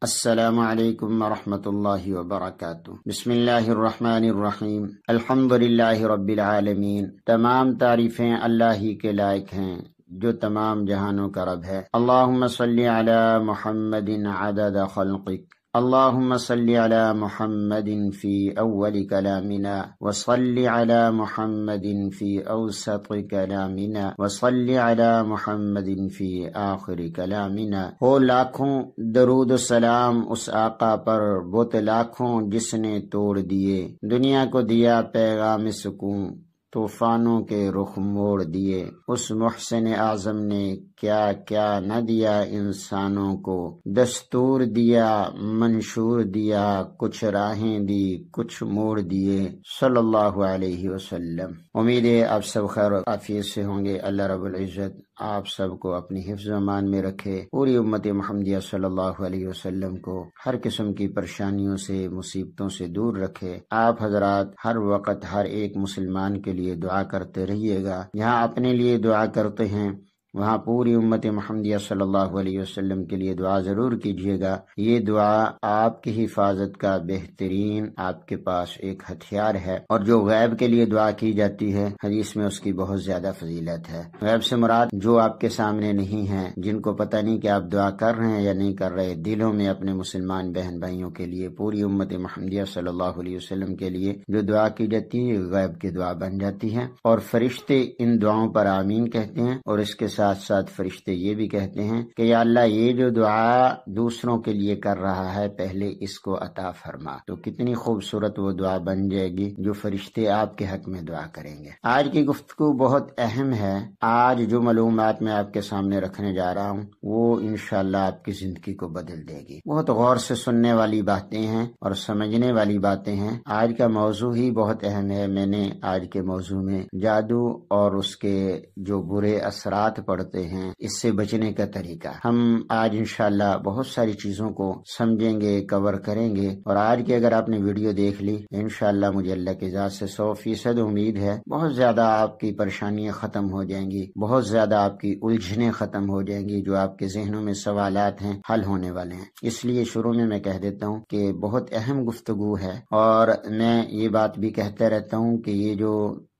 السلام علیکم ورحمۃ اللہ وبرکاتہ۔ بسم اللہ الرحمن الرحیم، الحمد للہ رب العالمین۔ تمام تعریفیں اللہ ہی کے لائق ہیں جو تمام جہانوں کا رب ہے۔ اللہم صلی علی محمد عدد خلقک، اللہم صلی علی محمد فی اول کلامنا، وصلی علی محمد فی اوسط کلامنا، وصلی علی محمد فی آخر کلامنا۔ ہو لاکھوں درود و سلام اس آقا پر، بت لاکھوں جس نے توڑ دیے، دنیا کو دیا پیغام سکون، طوفانوں کے رخ موڑ دیے۔ اس محسن اعظم نے کیا کیا نہ دیا انسانوں کو، دستور دیا منشور دیا، کچھ راہیں دی کچھ موڑ دیے، صلی اللہ علیہ وسلم۔ امید ہے آپ سب خیر و عافیت سے ہوں گے۔ اللہ رب العزت آپ سب کو اپنی حفظ و امان میں رکھے، پوری امت محمدیہ صلی اللہ علیہ وسلم کو ہر قسم کی پریشانیوں سے مصیبتوں سے دور رکھے۔ آپ حضرات ہر وقت ہر ایک مسلمان کے لیے دعا کرتے رہیے گا۔ یہاں اپنے لیے دعا کرتے ہیں، وہاں پوری امت محمدیہ صلی اللہ علیہ وسلم کے لیے دعا ضرور کیجیے گا۔ یہ دعا آپ کی حفاظت کا بہترین آپ کے پاس ایک ہتھیار ہے، اور جو غیب کے لیے دعا کی جاتی ہے حدیث میں اس کی بہت زیادہ فضیلت ہے۔ غیب سے مراد جو آپ کے سامنے نہیں ہیں، جن کو پتہ نہیں کہ آپ دعا کر رہے ہیں یا نہیں کر رہے، دلوں میں اپنے مسلمان بہن بھائیوں کے لیے، پوری امت محمدیہ صلی اللہ علیہ وسلم کے لیے جو دعا کی جاتی ہے غیب کی دعا بن جاتی ہے، اور فرشتے ان دعاؤں پر آمین کہتے ہیں، اور اس کے ساتھ ساتھ فرشتے یہ بھی کہتے ہیں کہ یا اللہ یہ جو دعا دوسروں کے لیے کر رہا ہے پہلے اس کو عطا فرما۔ تو کتنی خوبصورت وہ دعا بن جائے گی جو فرشتے آپ کے حق میں دعا کریں گے۔ آج کی گفتگو بہت اہم ہے۔ آج جو معلومات میں آپ کے سامنے رکھنے جا رہا ہوں وہ انشاءاللہ آپ کی زندگی کو بدل دے گی۔ بہت غور سے سننے والی باتیں ہیں اور سمجھنے والی باتیں ہیں۔ آج کا موضوع ہی بہت اہم ہے۔ میں نے آج کے موضوع میں جادو اور اس کے جو برے اثرات پڑتے ہیں، اس سے بچنے کا طریقہ، ہم آج انشاءاللہ بہت ساری چیزوں کو سمجھیں گے، کور کریں گے۔ اور آج کی اگر آپ نے ویڈیو دیکھ لی انشاءاللہ مجھے اللہ کی ذات سے 100% امید ہے بہت زیادہ آپ کی پریشانیاں ختم ہو جائیں گی، بہت زیادہ آپ کی الجھنیں ختم ہو جائیں گی، جو آپ کے ذہنوں میں سوالات ہیں حل ہونے والے ہیں۔ اس لیے شروع میں کہہ دیتا ہوں کہ بہت اہم گفتگو ہے، اور میں یہ بات بھی کہتا رہتا ہوں کہ یہ جو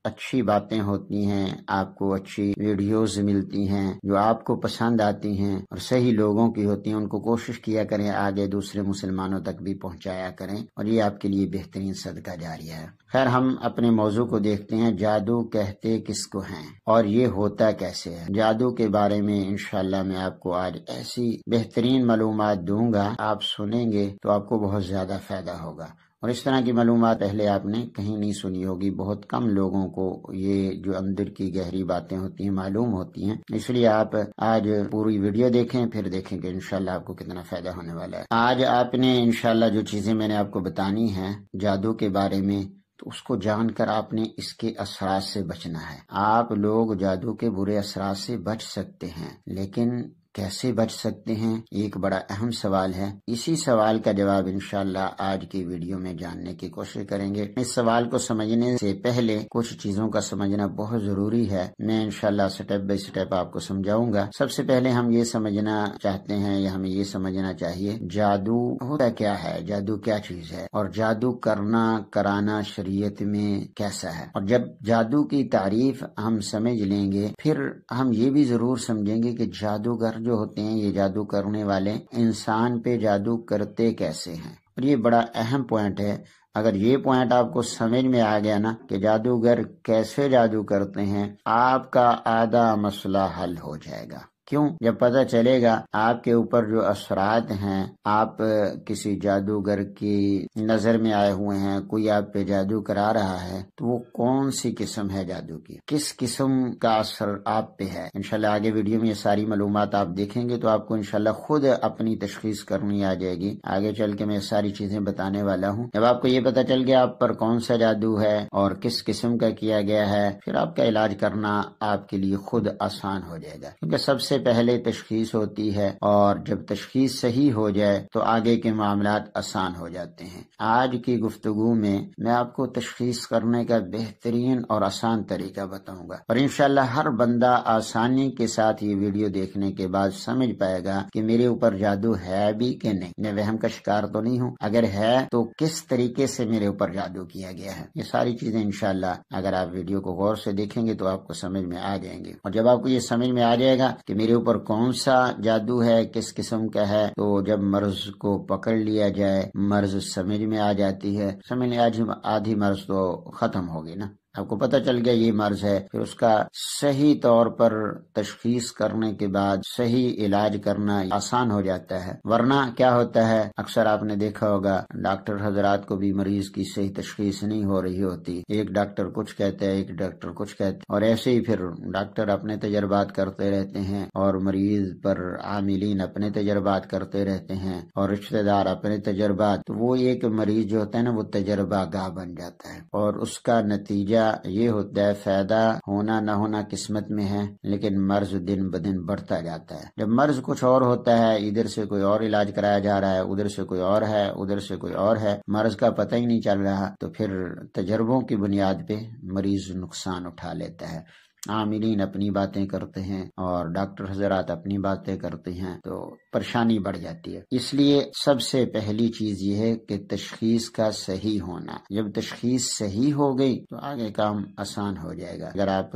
اچھی باتیں ہوتی ہیں، آپ کو اچھی ویڈیوز ملتی ہیں جو آپ کو پسند آتی ہیں اور صحیح لوگوں کی ہوتی ہیں، ان کو کوشش کیا کریں آگے دوسرے مسلمانوں تک بھی پہنچایا کریں، اور یہ آپ کے لیے بہترین صدقہ جاریہ ہے۔ خیر، ہم اپنے موضوع کو دیکھتے ہیں۔ جادو کہتے کس کو ہیں اور یہ ہوتا کیسے ہے؟ جادو کے بارے میں انشاءاللہ میں آپ کو آج ایسی بہترین معلومات دوں گا، آپ سنیں گے تو آپ کو بہت زیادہ فائدہ ہوگا، اور اس طرح کی معلومات پہلے آپ نے کہیں نہیں سنی ہوگی۔ بہت کم لوگوں کو یہ جو اندر کی گہری باتیں ہوتی ہیں معلوم ہوتی ہیں، اس لیے آپ آج پوری ویڈیو دیکھیں، پھر دیکھیں کہ انشاءاللہ آپ کو کتنا فائدہ ہونے والا ہے۔ آج آپ نے انشاءاللہ جو چیزیں میں نے آپ کو بتانی ہیں جادو کے بارے میں، تو اس کو جان کر آپ نے اس کے اثرات سے بچنا ہے۔ آپ لوگ جادو کے برے اثرات سے بچ سکتے ہیں، لیکن کیسے بچ سکتے ہیں؟ ایک بڑا اہم سوال ہے۔ اسی سوال کا جواب انشاءاللہ آج کی ویڈیو میں جاننے کی کوشش کریں گے۔ اس سوال کو سمجھنے سے پہلے کچھ چیزوں کا سمجھنا بہت ضروری ہے۔ میں انشاءاللہ سٹیپ بائی سٹیپ آپ کو سمجھاؤں گا۔ سب سے پہلے ہم یہ سمجھنا چاہتے ہیں، یا ہمیں یہ سمجھنا چاہیے جادو ہوتا کیا ہے، جادو کیا چیز ہے، اور جادو کرانا شریعت میں کیسا ہے۔ اور جب جادو کی تعریف ہم سمجھ لیں گے، پھر ہم یہ بھی ضرور سمجھیں گے کہ جادوگر جو ہوتے ہیں، یہ جادو کرنے والے انسان پہ جادو کرتے کیسے ہیں۔ اور یہ بڑا اہم پوائنٹ ہے۔ اگر یہ پوائنٹ آپ کو سمجھ میں آ گیا نا کہ جادوگر کیسے جادو کرتے ہیں، آپ کا آدھا مسئلہ حل ہو جائے گا۔ کیوں؟ جب پتہ چلے گا آپ کے اوپر جو اثرات ہیں، آپ کسی جادوگر کی نظر میں آئے ہوئے ہیں، کوئی آپ پہ جادو کرا رہا ہے، تو وہ کون سی قسم ہے جادو کی، کس قسم کا اثر آپ پہ ہے۔ انشاءاللہ آگے ویڈیو میں یہ ساری معلومات آپ دیکھیں گے تو آپ کو انشاءاللہ خود اپنی تشخیص کرنی آ جائے گی۔ آگے چل کے میں ساری چیزیں بتانے والا ہوں۔ جب آپ کو یہ پتہ چل گیا آپ پر کون سا جادو ہے اور کس قسم کا کیا گیا ہے، پھر آپ کا علاج کرنا آپ کے لیے خود آسان ہو جائے گا، کیونکہ سب سے سے پہلے تشخیص ہوتی ہے، اور جب تشخیص صحیح ہو جائے تو آگے کے معاملات آسان ہو جاتے ہیں۔ آج کی گفتگو میں آپ کو تشخیص کرنے کا بہترین اور آسان طریقہ بتاؤں گا، اور انشاءاللہ ہر بندہ آسانی کے ساتھ یہ ویڈیو دیکھنے کے بعد سمجھ پائے گا کہ میرے اوپر جادو ہے بھی کہ نہیں، میں وہم کا شکار تو نہیں ہوں، اگر ہے تو کس طریقے سے میرے اوپر جادو کیا گیا ہے۔ یہ ساری چیزیں انشاءاللہ اگر آپ ویڈیو کو غور سے دیکھیں گے تو آپ کو سمجھ میں آ جائیں گے، اور جب آپ کو یہ سمجھ میں آ جائے گا کہ میرے اوپر کون سا جادو ہے، کس قسم کا ہے، تو جب مرض کو پکڑ لیا جائے، مرض سمجھ میں آ جاتی ہے، سمجھ میں آدھی مرض تو ختم ہوگی نا۔ آپ کو پتہ چل گیا یہ مرض ہے، پھر اس کا صحیح طور پر تشخیص کرنے کے بعد صحیح علاج کرنا آسان ہو جاتا ہے۔ ورنہ کیا ہوتا ہے، اکثر آپ نے دیکھا ہوگا ڈاکٹر حضرات کو بھی مریض کی صحیح تشخیص نہیں ہو رہی ہوتی، ایک ڈاکٹر کچھ کہتا ہے، ایک ڈاکٹر کچھ کہتا ہے، اور ایسے ہی پھر ڈاکٹر اپنے تجربات کرتے رہتے ہیں، اور مریض پر عاملین اپنے تجربات کرتے رہتے ہیں، اور رشتہ دار اپنے تجربات، تو وہ ایک مریض جو ہوتا ہے نا وہ تجربہ گاہ بن جاتا ہے، اور اس کا نتیجہ یہ ہوتا ہے فائدہ ہونا نہ ہونا قسمت میں ہے، لیکن مرض دن بدن بڑھتا جاتا ہے۔ جب مرض کچھ اور ہوتا ہے، ادھر سے کوئی اور علاج کرایا جا رہا ہے، ادھر سے کوئی اور ہے، ادھر سے کوئی اور ہے، مرض کا پتہ ہی نہیں چل رہا، تو پھر تجربوں کی بنیاد پہ مریض نقصان اٹھا لیتا ہے۔ عاملین اپنی باتیں کرتے ہیں اور ڈاکٹر حضرات اپنی باتیں کرتے ہیں، تو پریشانی بڑھ جاتی ہے۔ اس لیے سب سے پہلی چیز یہ ہے کہ تشخیص کا صحیح ہونا۔ جب تشخیص صحیح ہو گئی تو آگے کام آسان ہو جائے گا۔ اگر آپ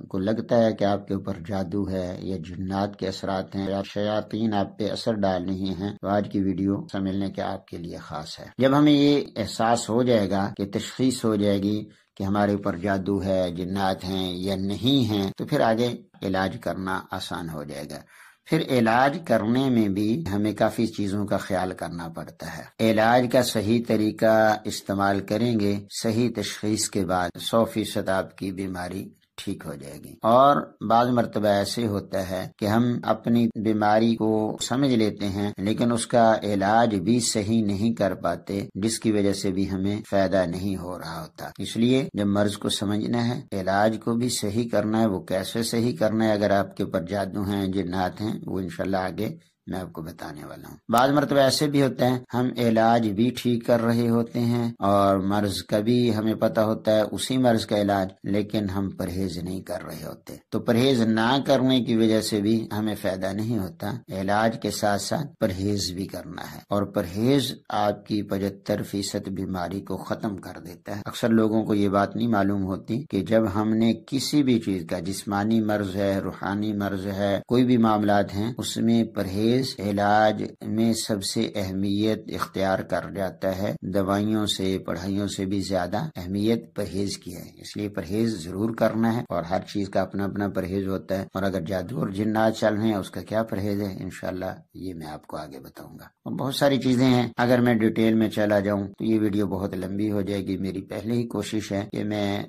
کو لگتا ہے کہ آپ کے اوپر جادو ہے یا جنات کے اثرات ہیں یا شیاطین آپ پہ اثر ڈال رہی ہیں، تو آج کی ویڈیو سمجھنے کے آپ کے لیے خاص ہے۔ جب ہمیں یہ احساس ہو جائے گا کہ تشخیص ہو جائے گی کہ ہمارے اوپر جادو ہے، جنات ہیں یا نہیں ہیں، تو پھر آگے علاج کرنا آسان ہو جائے گا۔ پھر علاج کرنے میں بھی ہمیں کافی چیزوں کا خیال کرنا پڑتا ہے۔ علاج کا صحیح طریقہ استعمال کریں گے، صحیح تشخیص کے بعد 100% آپ کی بیماری ٹھیک ہو جائے گی۔ اور بعض مرتبہ ایسے ہوتا ہے کہ ہم اپنی بیماری کو سمجھ لیتے ہیں لیکن اس کا علاج بھی صحیح نہیں کر پاتے، جس کی وجہ سے بھی ہمیں فائدہ نہیں ہو رہا ہوتا۔ اس لیے جب مرض کو سمجھنا ہے، علاج کو بھی صحیح کرنا ہے، وہ کیسے صحیح کرنا ہے، اگر آپ کے اوپر جادو ہیں، جنات ہیں، وہ انشاءاللہ آگے میں آپ کو بتانے والا ہوں۔ بعض مرتبہ ایسے بھی ہوتے ہیں ہم علاج بھی ٹھیک کر رہے ہوتے ہیں اور مرض کا بھی ہمیں پتہ ہوتا ہے، اسی مرض کا علاج، لیکن ہم پرہیز نہیں کر رہے ہوتے، تو پرہیز نہ کرنے کی وجہ سے بھی ہمیں فائدہ نہیں ہوتا۔ علاج کے ساتھ ساتھ پرہیز بھی کرنا ہے، اور پرہیز آپ کی 75% بیماری کو ختم کر دیتا ہے۔ اکثر لوگوں کو یہ بات نہیں معلوم ہوتی کہ جب ہم نے کسی بھی چیز کا، جسمانی مرض ہے، روحانی مرض ہے، کوئی بھی معاملات ہیں، اس میں پرہیز علاج میں سب سے اہمیت اختیار کر جاتا ہے۔ دوائیوں سے، پڑھائیوں سے بھی زیادہ اہمیت پرہیز کی ہے، اس لیے پرہیز ضرور کرنا ہے، اور ہر چیز کا اپنا اپنا پرہیز ہوتا ہے۔ اور اگر جادو اور جنات چل رہے ہیں اس کا کیا پرہیز ہے، انشاءاللہ یہ میں آپ کو آگے بتاؤں گا۔ اور بہت ساری چیزیں ہیں، اگر میں ڈیٹیل میں چلا جاؤں تو یہ ویڈیو بہت لمبی ہو جائے گی۔ میری پہلے ہی کوشش ہے کہ میں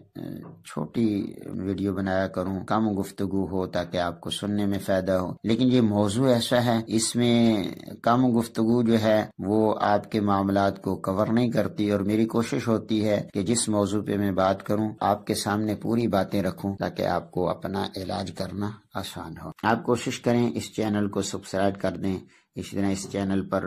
چھوٹی ویڈیو بنایا کروں، کم گفتگو ہو تاکہ آپ کو سننے میں فائدہ ہو، لیکن یہ موضوع ایسا ہے، اس میں کم گفتگو جو ہے وہ آپ کے معاملات کو کور نہیں کرتی، اور میری کوشش ہوتی ہے کہ جس موضوع پہ میں بات کروں آپ کے سامنے پوری باتیں رکھوں تاکہ آپ کو اپنا علاج کرنا آسان ہو۔ آپ کوشش کریں اس چینل کو سبسکرائب کر دیں، اسی طرح اس چینل پر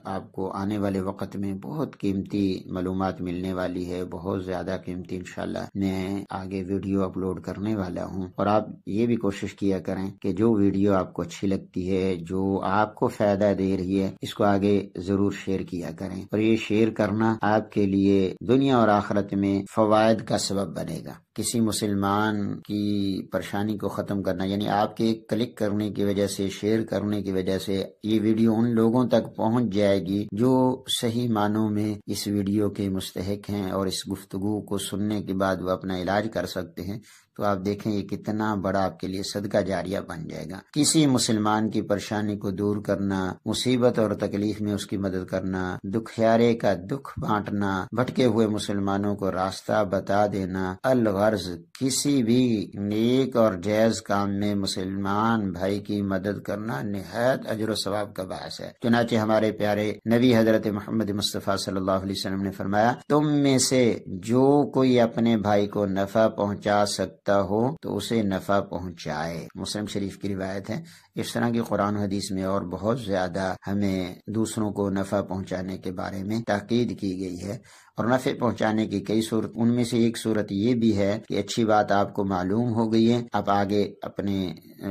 آپ کو آنے والے وقت میں بہت قیمتی معلومات ملنے والی ہے، بہت زیادہ قیمتی انشاءاللہ میں آگے ویڈیو اپلوڈ کرنے والا ہوں۔ اور آپ یہ بھی کوشش کیا کریں کہ جو ویڈیو آپ کو اچھی لگتی ہے، جو آپ کو فائدہ دے رہی ہے، اس کو آگے ضرور شیئر کیا کریں، اور یہ شیئر کرنا آپ کے لیے دنیا اور آخرت میں فوائد کا سبب بنے گا۔ کسی مسلمان کی پریشانی کو ختم کرنا، یعنی آپ کے کلک کرنے کی وجہ سے، شیئر کرنے کی وجہ سے یہ ویڈیو ان لوگوں تک پہنچ جائے گی جو صحیح معنوں میں اس ویڈیو کے مستحق ہیں، اور اس گفتگو کو سننے کے بعد وہ اپنا علاج کر سکتے ہیں، تو آپ دیکھیں یہ کتنا بڑا آپ کے لیے صدقہ جاریہ بن جائے گا۔ کسی مسلمان کی پریشانی کو دور کرنا، مصیبت اور تکلیف میں اس کی مدد کرنا، دکھیارے کا دکھ بانٹنا، بھٹکے ہوئے مسلمانوں کو راستہ بتا دینا، الغرض کسی بھی نیک اور جائز کام میں مسلمان بھائی کی مدد کرنا نہایت اجر و ثواب کا باعث ہے۔ چنانچہ ہمارے پیارے نبی حضرت محمد مصطفیٰ صلی اللہ علیہ وسلم نے فرمایا، تم میں سے جو کوئی اپنے بھائی کو نفع پہنچا سکتا رکھتا ہو تو اسے نفع پہنچائے۔ مسلم شریف کی روایت ہے۔ اس طرح کی قرآن و حدیث میں اور بہت زیادہ ہمیں دوسروں کو نفع پہنچانے کے بارے میں تاکید کی گئی ہے، اور نفع پہنچانے کی کئی صورت، ان میں سے ایک صورت یہ بھی ہے کہ اچھی بات آپ کو معلوم ہو گئی ہے، آپ آگے اپنے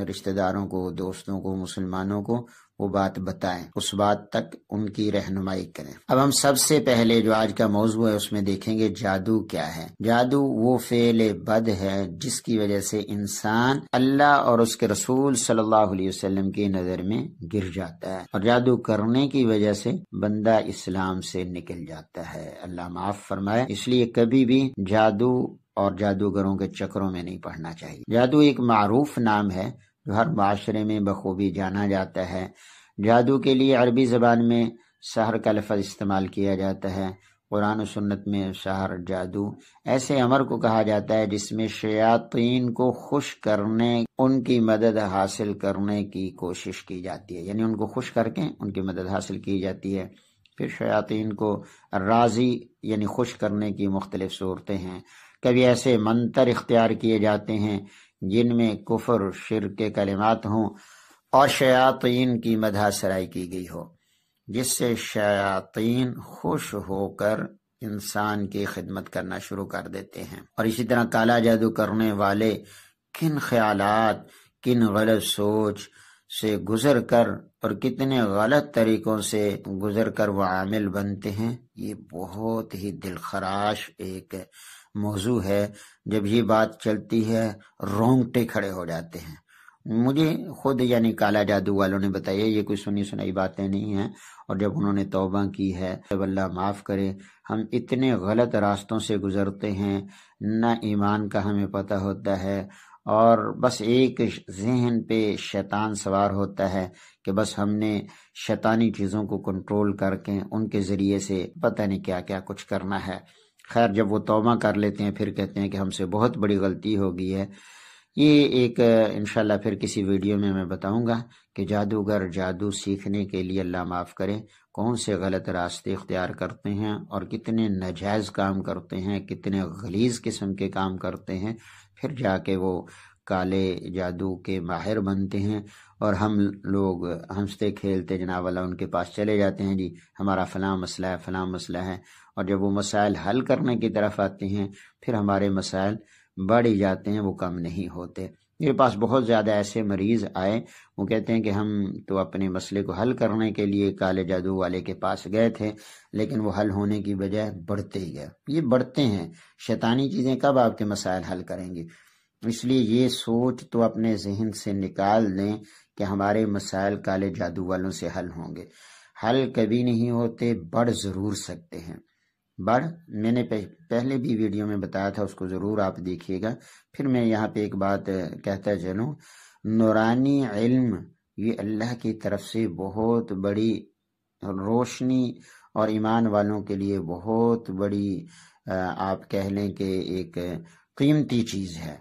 رشتہ داروں کو، دوستوں کو، مسلمانوں کو وہ بات بتائیں، اس بات تک ان کی رہنمائی کریں۔ اب ہم سب سے پہلے جو آج کا موضوع ہے اس میں دیکھیں گے جادو کیا ہے۔ جادو وہ فعل بد ہے جس کی وجہ سے انسان اللہ اور اس کے رسول صلی اللہ علیہ وسلم کی نظر میں گر جاتا ہے، اور جادو کرنے کی وجہ سے بندہ اسلام سے نکل جاتا ہے۔ اللہ معاف فرمائے۔ اس لیے کبھی بھی جادو اور جادوگروں کے چکروں میں نہیں پڑنا چاہیے۔ جادو ایک معروف نام ہے جو ہر معاشرے میں بخوبی جانا جاتا ہے۔ جادو کے لیے عربی زبان میں سحر کا لفظ استعمال کیا جاتا ہے۔ قرآن و سنت میں سحر، جادو ایسے امر کو کہا جاتا ہے جس میں شیاطین کو خوش کرنے، ان کی مدد حاصل کرنے کی کوشش کی جاتی ہے، یعنی ان کو خوش کر کے ان کی مدد حاصل کی جاتی ہے۔ پھر شیاطین کو راضی یعنی خوش کرنے کی مختلف صورتیں ہیں۔ کبھی ایسے منتر اختیار کیے جاتے ہیں جن میں کفر، شرک کے کلمات ہوں اور شیاطین کی مدح سرائی کی گئی ہو، جس سے شیاطین خوش ہو کر انسان کی خدمت کرنا شروع کر دیتے ہیں۔ اور اسی طرح کالا جادو کرنے والے کن خیالات، کن غلط سوچ سے گزر کر اور کتنے غلط طریقوں سے گزر کر وہ عامل بنتے ہیں، یہ بہت ہی دلخراش ایک موضوع ہے۔ جب یہ بات چلتی ہے رونگٹے کھڑے ہو جاتے ہیں۔ مجھے خود یعنی کالا جادو والوں نے بتایا، یہ کوئی سنی سنائی باتیں نہیں ہیں، اور جب انہوں نے توبہ کی ہے، جب اللہ معاف کرے، ہم اتنے غلط راستوں سے گزرتے ہیں، نہ ایمان کا ہمیں پتہ ہوتا ہے، اور بس ایک ذہن پہ شیطان سوار ہوتا ہے کہ بس ہم نے شیطانی چیزوں کو کنٹرول کر کے ان کے ذریعے سے پتہ نہیں کیا کیا کچھ کرنا ہے۔ خیر، جب وہ توبہ کر لیتے ہیں پھر کہتے ہیں کہ ہم سے بہت بڑی غلطی ہو گئی ہے۔ یہ ایک انشاءاللہ پھر کسی ویڈیو میں بتاؤں گا کہ جادوگر جادو سیکھنے کے لیے اللہ معاف کرے کون سے غلط راستے اختیار کرتے ہیں اور کتنے ناجائز کام کرتے ہیں، کتنے غلیظ قسم کے کام کرتے ہیں، پھر جا کے وہ کالے جادو کے ماہر بنتے ہیں، اور ہم لوگ ہنستے کھیلتے جناب والا ان کے پاس چلے جاتے ہیں، جی ہمارا فلاں مسئلہ ہے، فلاں مسئلہ ہے، اور جب وہ مسائل حل کرنے کی طرف آتے ہیں پھر ہمارے مسائل بڑھ ہی جاتے ہیں، وہ کم نہیں ہوتے۔ میرے پاس بہت زیادہ ایسے مریض آئے، وہ کہتے ہیں کہ ہم تو اپنے مسئلے کو حل کرنے کے لیے کالے جادو والے کے پاس گئے تھے، لیکن وہ حل ہونے کی بجائے بڑھتے ہی گئے۔ یہ بڑھتے ہیں، شیطانی چیزیں کب آپ کے مسائل حل کریں گی؟ اس لیے یہ سوچ تو اپنے ذہن سے نکال دیں کہ ہمارے مسائل کالے جادو والوں سے حل ہوں گے۔ حل کبھی نہیں ہوتے، بڑھ ضرور سکتے ہیں۔ میں نے پہلے بھی ویڈیو میں بتایا تھا، اس کو ضرور آپ دیکھیے گا۔ پھر میں یہاں پہ ایک بات کہتا چلوں، نورانی علم یہ اللہ کی طرف سے بہت بڑی روشنی اور ایمان والوں کے لیے بہت بڑی آپ کہہ لیں کہ ایک قیمتی چیز ہے۔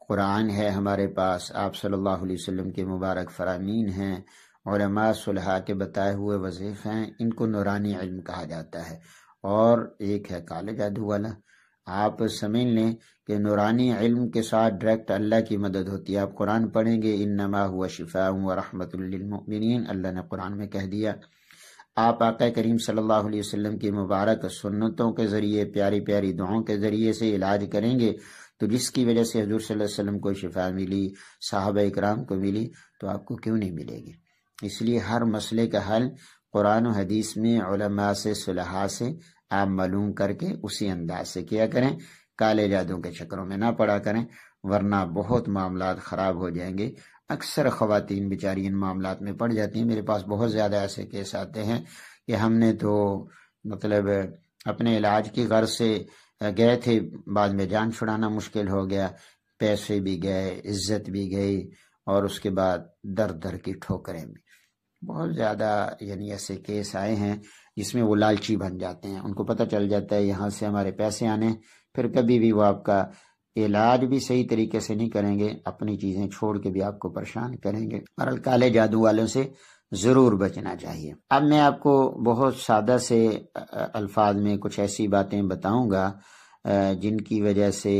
قرآن ہے ہمارے پاس، آپ صلی اللہ علیہ وسلم کے مبارک فرامین ہیں، علماء صلحاء کے بتائے ہوئے وظیفے ہیں، ان کو نورانی علم کہا جاتا ہے۔ اور ایک ہے کالے جادو والا۔ آپ سمجھ لیں کہ نورانی علم کے ساتھ ڈائریکٹ اللہ کی مدد ہوتی ہے۔ آپ قرآن پڑھیں گے انما هو شفاء ورحمۃ للمؤمنین، اللہ نے قرآن میں کہہ دیا۔ آپ آقا کریم صلی اللہ علیہ وسلم کی مبارک سنتوں کے ذریعے، پیاری پیاری دعاؤں کے ذریعے سے علاج کریں گے تو جس کی وجہ سے حضور صلی اللہ علیہ وسلم کو شفا ملی، صحابہ اکرام کو ملی، تو آپ کو کیوں نہیں ملے گی؟ اس لیے ہر مسئلے کا حل قرآن و حدیث میں علماء سے، صلحاء سے آپ معلوم کر کے اسی انداز سے کیا کریں، کالے جادوں کے چکروں میں نہ پڑا کریں، ورنہ بہت معاملات خراب ہو جائیں گے۔ اکثر خواتین بیچاری ان معاملات میں پڑ جاتی ہیں۔ میرے پاس بہت زیادہ ایسے کیس آتے ہیں کہ ہم نے تو مطلب اپنے علاج کی غرض سے گئے تھے، بعد میں جان چھڑانا مشکل ہو گیا، پیسے بھی گئے، عزت بھی گئی، اور اس کے بعد در در کی ٹھوکریں بھی۔ بہت زیادہ یعنی ایسے کیس آئے ہیں جس میں وہ لالچی بن جاتے ہیں، ان کو پتہ چل جاتا ہے یہاں سے ہمارے پیسے آنے، پھر کبھی بھی وہ آپ کا علاج بھی صحیح طریقے سے نہیں کریں گے، اپنی چیزیں چھوڑ کے بھی آپ کو پریشان کریں گے۔ اور کالے جادو والوں سے ضرور بچنا چاہیے۔ اب میں آپ کو بہت سادہ سے الفاظ میں کچھ ایسی باتیں بتاؤں گا جن کی وجہ سے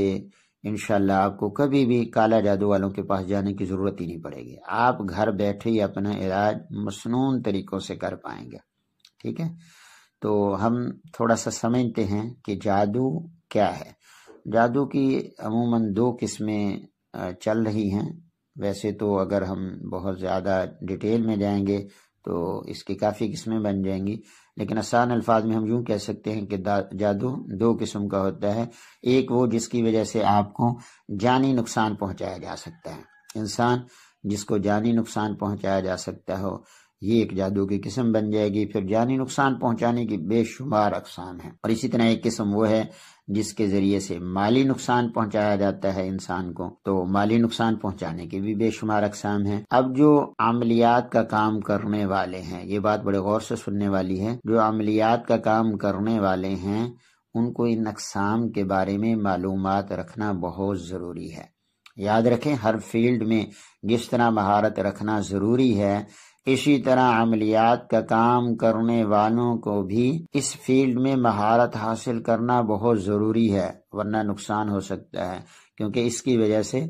انشاءاللہ آپ کو کبھی بھی کالا جادو والوں کے پاس جانے کی ضرورت ہی نہیں پڑے گی، آپ گھر بیٹھے ہی اپنا علاج مسنون طریقوں سے کر پائیں گے، ٹھیک ہے؟ تو ہم تھوڑا سا سمجھتے ہیں کہ جادو کیا ہے۔ جادو کی عموماً 2 قسمیں چل رہی ہیں، ویسے تو اگر ہم بہت زیادہ ڈیٹیل میں جائیں گے تو اس کی کافی قسمیں بن جائیں گی، لیکن آسان الفاظ میں ہم یوں کہہ سکتے ہیں کہ جادو 2 قسم کا ہوتا ہے۔ ایک وہ جس کی وجہ سے آپ کو جانی نقصان پہنچایا جا سکتا ہے، انسان جس کو جانی نقصان پہنچایا جا سکتا ہو، یہ ایک جادو کی قسم بن جائے گی۔ پھر جانی نقصان پہنچانے کی بے شمار اقسام ہیں، اور اسی طرح ایک قسم وہ ہے جس کے ذریعے سے مالی نقصان پہنچایا جاتا ہے انسان کو، تو مالی نقصان پہنچانے کی بھی بے شمار اقسام ہیں۔ اب جو عملیات کا کام کرنے والے ہیں، یہ بات بڑے غور سے سننے والی ہے، جو عملیات کا کام کرنے والے ہیں ان کو ان اقسام کے بارے میں معلومات رکھنا بہت ضروری ہے۔ یاد رکھیں، ہر فیلڈ میں جس طرح مہارت رکھنا ضروری ہے، اسی طرح عملیات کا کام کرنے والوں کو بھی اس فیلڈ میں مہارت حاصل کرنا بہت ضروری ہے، ورنہ نقصان ہو سکتا ہے، کیونکہ اس کی وجہ سے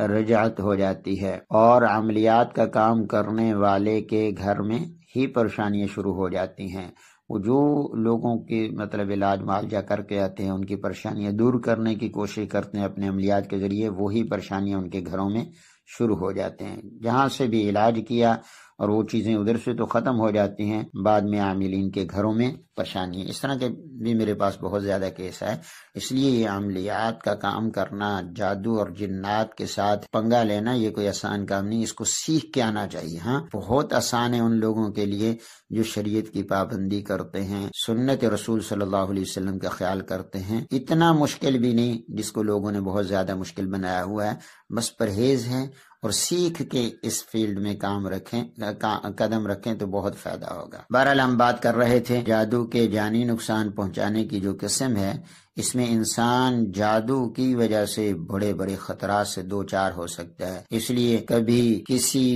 رجعت ہو جاتی ہے، اور عملیات کا کام کرنے والے کے گھر میں ہی پریشانیاں شروع ہو جاتی ہیں۔ وہ جو لوگوں کے مطلب علاج معالجہ کر کے آتے ہیں، ان کی پریشانیاں دور کرنے کی کوشش کرتے ہیں اپنے عملیات کے ذریعے، وہی پریشانیاں ان کے گھروں میں شروع ہو جاتے ہیں۔ جہاں سے بھی علاج کیا اور وہ چیزیں ادھر سے تو ختم ہو جاتی ہیں، بعد میں عاملین کے گھروں میں پریشانی ہے۔ اس طرح کے بھی میرے پاس بہت زیادہ کیس ہے۔ اس لیے یہ عملیات کا کام کرنا، جادو اور جنات کے ساتھ پنگا لینا، یہ کوئی آسان کام نہیں، اس کو سیکھ کے آنا چاہیے۔ ہاں، بہت آسان ہے ان لوگوں کے لیے جو شریعت کی پابندی کرتے ہیں، سنت رسول صلی اللہ علیہ وسلم کا خیال کرتے ہیں۔ اتنا مشکل بھی نہیں جس کو لوگوں نے بہت زیادہ مشکل بنایا ہوا ہے، بس پرہیز ہے اور سیکھ کے اس فیلڈ میں قدم رکھیں تو بہت فائدہ ہوگا۔ بہرحال ہم بات کر رہے تھے جادو کے جانی نقصان پہنچانے کی جو قسم ہے، اس میں انسان جادو کی وجہ سے بڑے بڑے خطرات سے دوچار ہو سکتا ہے۔ اس لیے کبھی کسی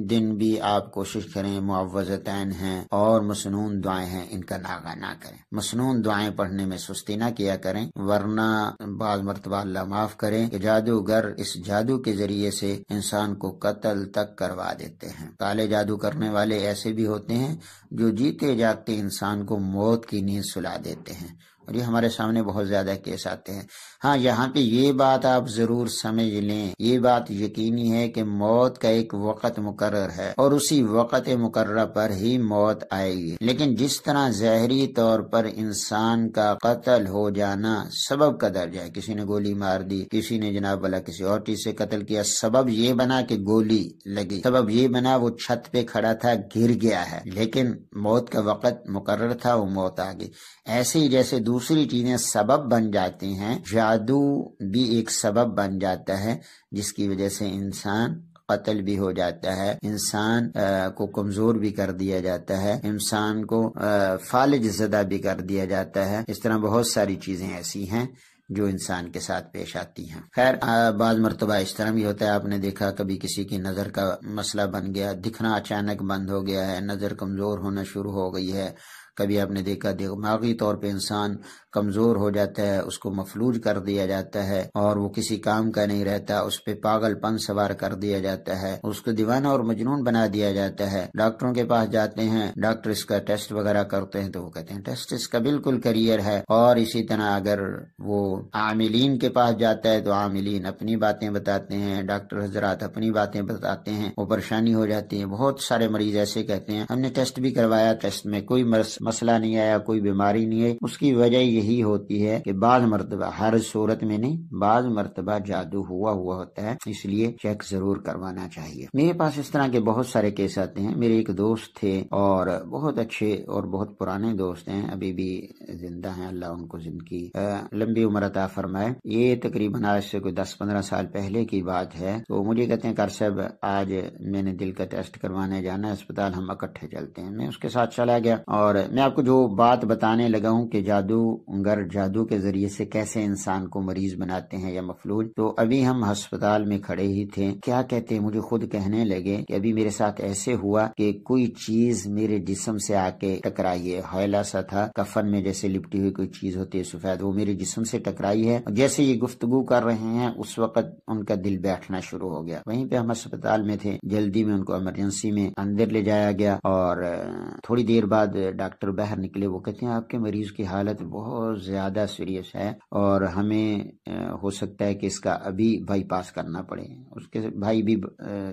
دن بھی آپ کوشش کریں، معوذتین ہیں اور مسنون دعائیں ہیں، ان کا ناغہ نہ کریں۔ مسنون دعائیں پڑھنے میں سستی نہ کیا کریں، ورنہ بعض مرتبہ اللہ معاف کریں کہ جادوگر اس جادو کے ذریعے سے انسان کو قتل تک کروا دیتے ہیں۔ کالے جادو کرنے والے ایسے بھی ہوتے ہیں جو جیتے جاگتے انسان کو موت کی نیند سلا دیتے ہیں، اور یہ ہمارے سامنے بہت زیادہ کیس آتے ہیں۔ ہاں، یہاں پہ یہ بات آپ ضرور سمجھ لیں، یہ بات یقینی ہے کہ موت کا ایک وقت مقرر ہے اور اسی وقت مقررہ پر ہی موت آئے گی، لیکن جس طرح ظاہری طور پر انسان کا قتل ہو جانا سبب کا درجہ ہے، کسی نے گولی مار دی، کسی نے جناب والا کسی اور چیز سے قتل کیا، سبب یہ بنا کہ گولی لگی، سبب یہ بنا وہ چھت پہ کھڑا تھا گر گیا ہے، لیکن موت کا وقت مقرر تھا، وہ موت آ گئی۔ ایسے ہی جیسے دوسری چیزیں سبب بن جاتی ہیں، جادو بھی ایک سبب بن جاتا ہے جس کی وجہ سے انسان قتل بھی ہو جاتا ہے، انسان کو کمزور بھی کر دیا جاتا ہے، انسان کو فالج زدہ بھی کر دیا جاتا ہے۔ اس طرح بہت ساری چیزیں ایسی ہیں جو انسان کے ساتھ پیش آتی ہیں۔ خیر، بعض مرتبہ اس طرح بھی ہوتا ہے، آپ نے دیکھا کبھی کسی کی نظر کا مسئلہ بن گیا، دکھنا اچانک بند ہو گیا ہے، نظر کمزور ہونا شروع ہو گئی ہے۔ کبھی آپ نے دیکھا دماغی طور پہ انسان کمزور ہو جاتا ہے، اس کو مفلوج کر دیا جاتا ہے اور وہ کسی کام کا نہیں رہتا، اس پہ پاگل پن سوار کر دیا جاتا ہے، اس کو دیوانہ اور مجنون بنا دیا جاتا ہے۔ ڈاکٹروں کے پاس جاتے ہیں، ڈاکٹر اس کا ٹیسٹ وغیرہ کرتے ہیں تو وہ کہتے ہیں ٹیسٹ اس کا بالکل کلیئر ہے، اور اسی طرح اگر وہ عاملین کے پاس جاتا ہے تو عاملین اپنی باتیں بتاتے ہیں، ڈاکٹر حضرات اپنی باتیں بتاتے ہیں، وہ پریشانی ہو جاتی ہے۔ بہت سارے مریض ایسے کہتے ہیں ہم نے ٹیسٹ بھی کروایا، ٹیسٹ میں کوئی مسئلہ نہیں آیا، کوئی بیماری نہیں ہے۔ اس کی وجہ یہی ہوتی ہے کہ بعض مرتبہ، ہر صورت میں نہیں، بعض مرتبہ جادو ہوا ہوتا ہے، اس لیے چیک ضرور کروانا چاہیے۔ میرے پاس اس طرح کے بہت سارے کیس آتے ہیں۔ میرے ایک دوست تھے اور بہت اچھے اور بہت پرانے دوست ہیں، ابھی بھی زندہ ہیں، اللہ ان کو زندگی لمبی عمر عطا فرمائے۔ یہ تقریباً آج سے کوئی 10-15 سال پہلے کی بات ہے۔ تو مجھے کہتے ہیں کار صاحب آج میں نے دل کا ٹیسٹ کروانے جانا ہے اسپتال، ہم اکٹھے چلتے ہیں۔ میں اس کے ساتھ چلا گیا اور میں آپ کو جو بات بتانے لگا ہوں کہ جادو کے ذریعے سے کیسے انسان کو مریض بناتے ہیں یا مفلوج، تو ابھی ہم ہسپتال میں کھڑے ہی تھے، کیا کہتے ہیں مجھے خود کہنے لگے کہ ابھی میرے ساتھ ایسے ہوا کہ کوئی چیز میرے جسم سے آ کے ٹکرائی ہے، حیلہ سا تھا، کفن میں جیسے لپٹی ہوئی کوئی چیز ہوتی ہے سفید، وہ میرے جسم سے ٹکرائی ہے، جیسے یہ گفتگو کر رہے ہیں اس وقت ان کا دل بیٹھنا شروع ہو گیا۔ وہیں پہ ہم ہسپتال میں تھے، جلدی میں ان کو ایمرجنسی میں اندر لے جایا گیا، اور تھوڑی دیر بعد ڈاکٹر باہر نکلے، وہ کہتے ہیں آپ کے مریض کی حالت بہت زیادہ سیریس ہے اور ہمیں ہو سکتا ہے کہ اس کا ابھی بائی پاس کرنا پڑے۔ اس کے بھائی بھی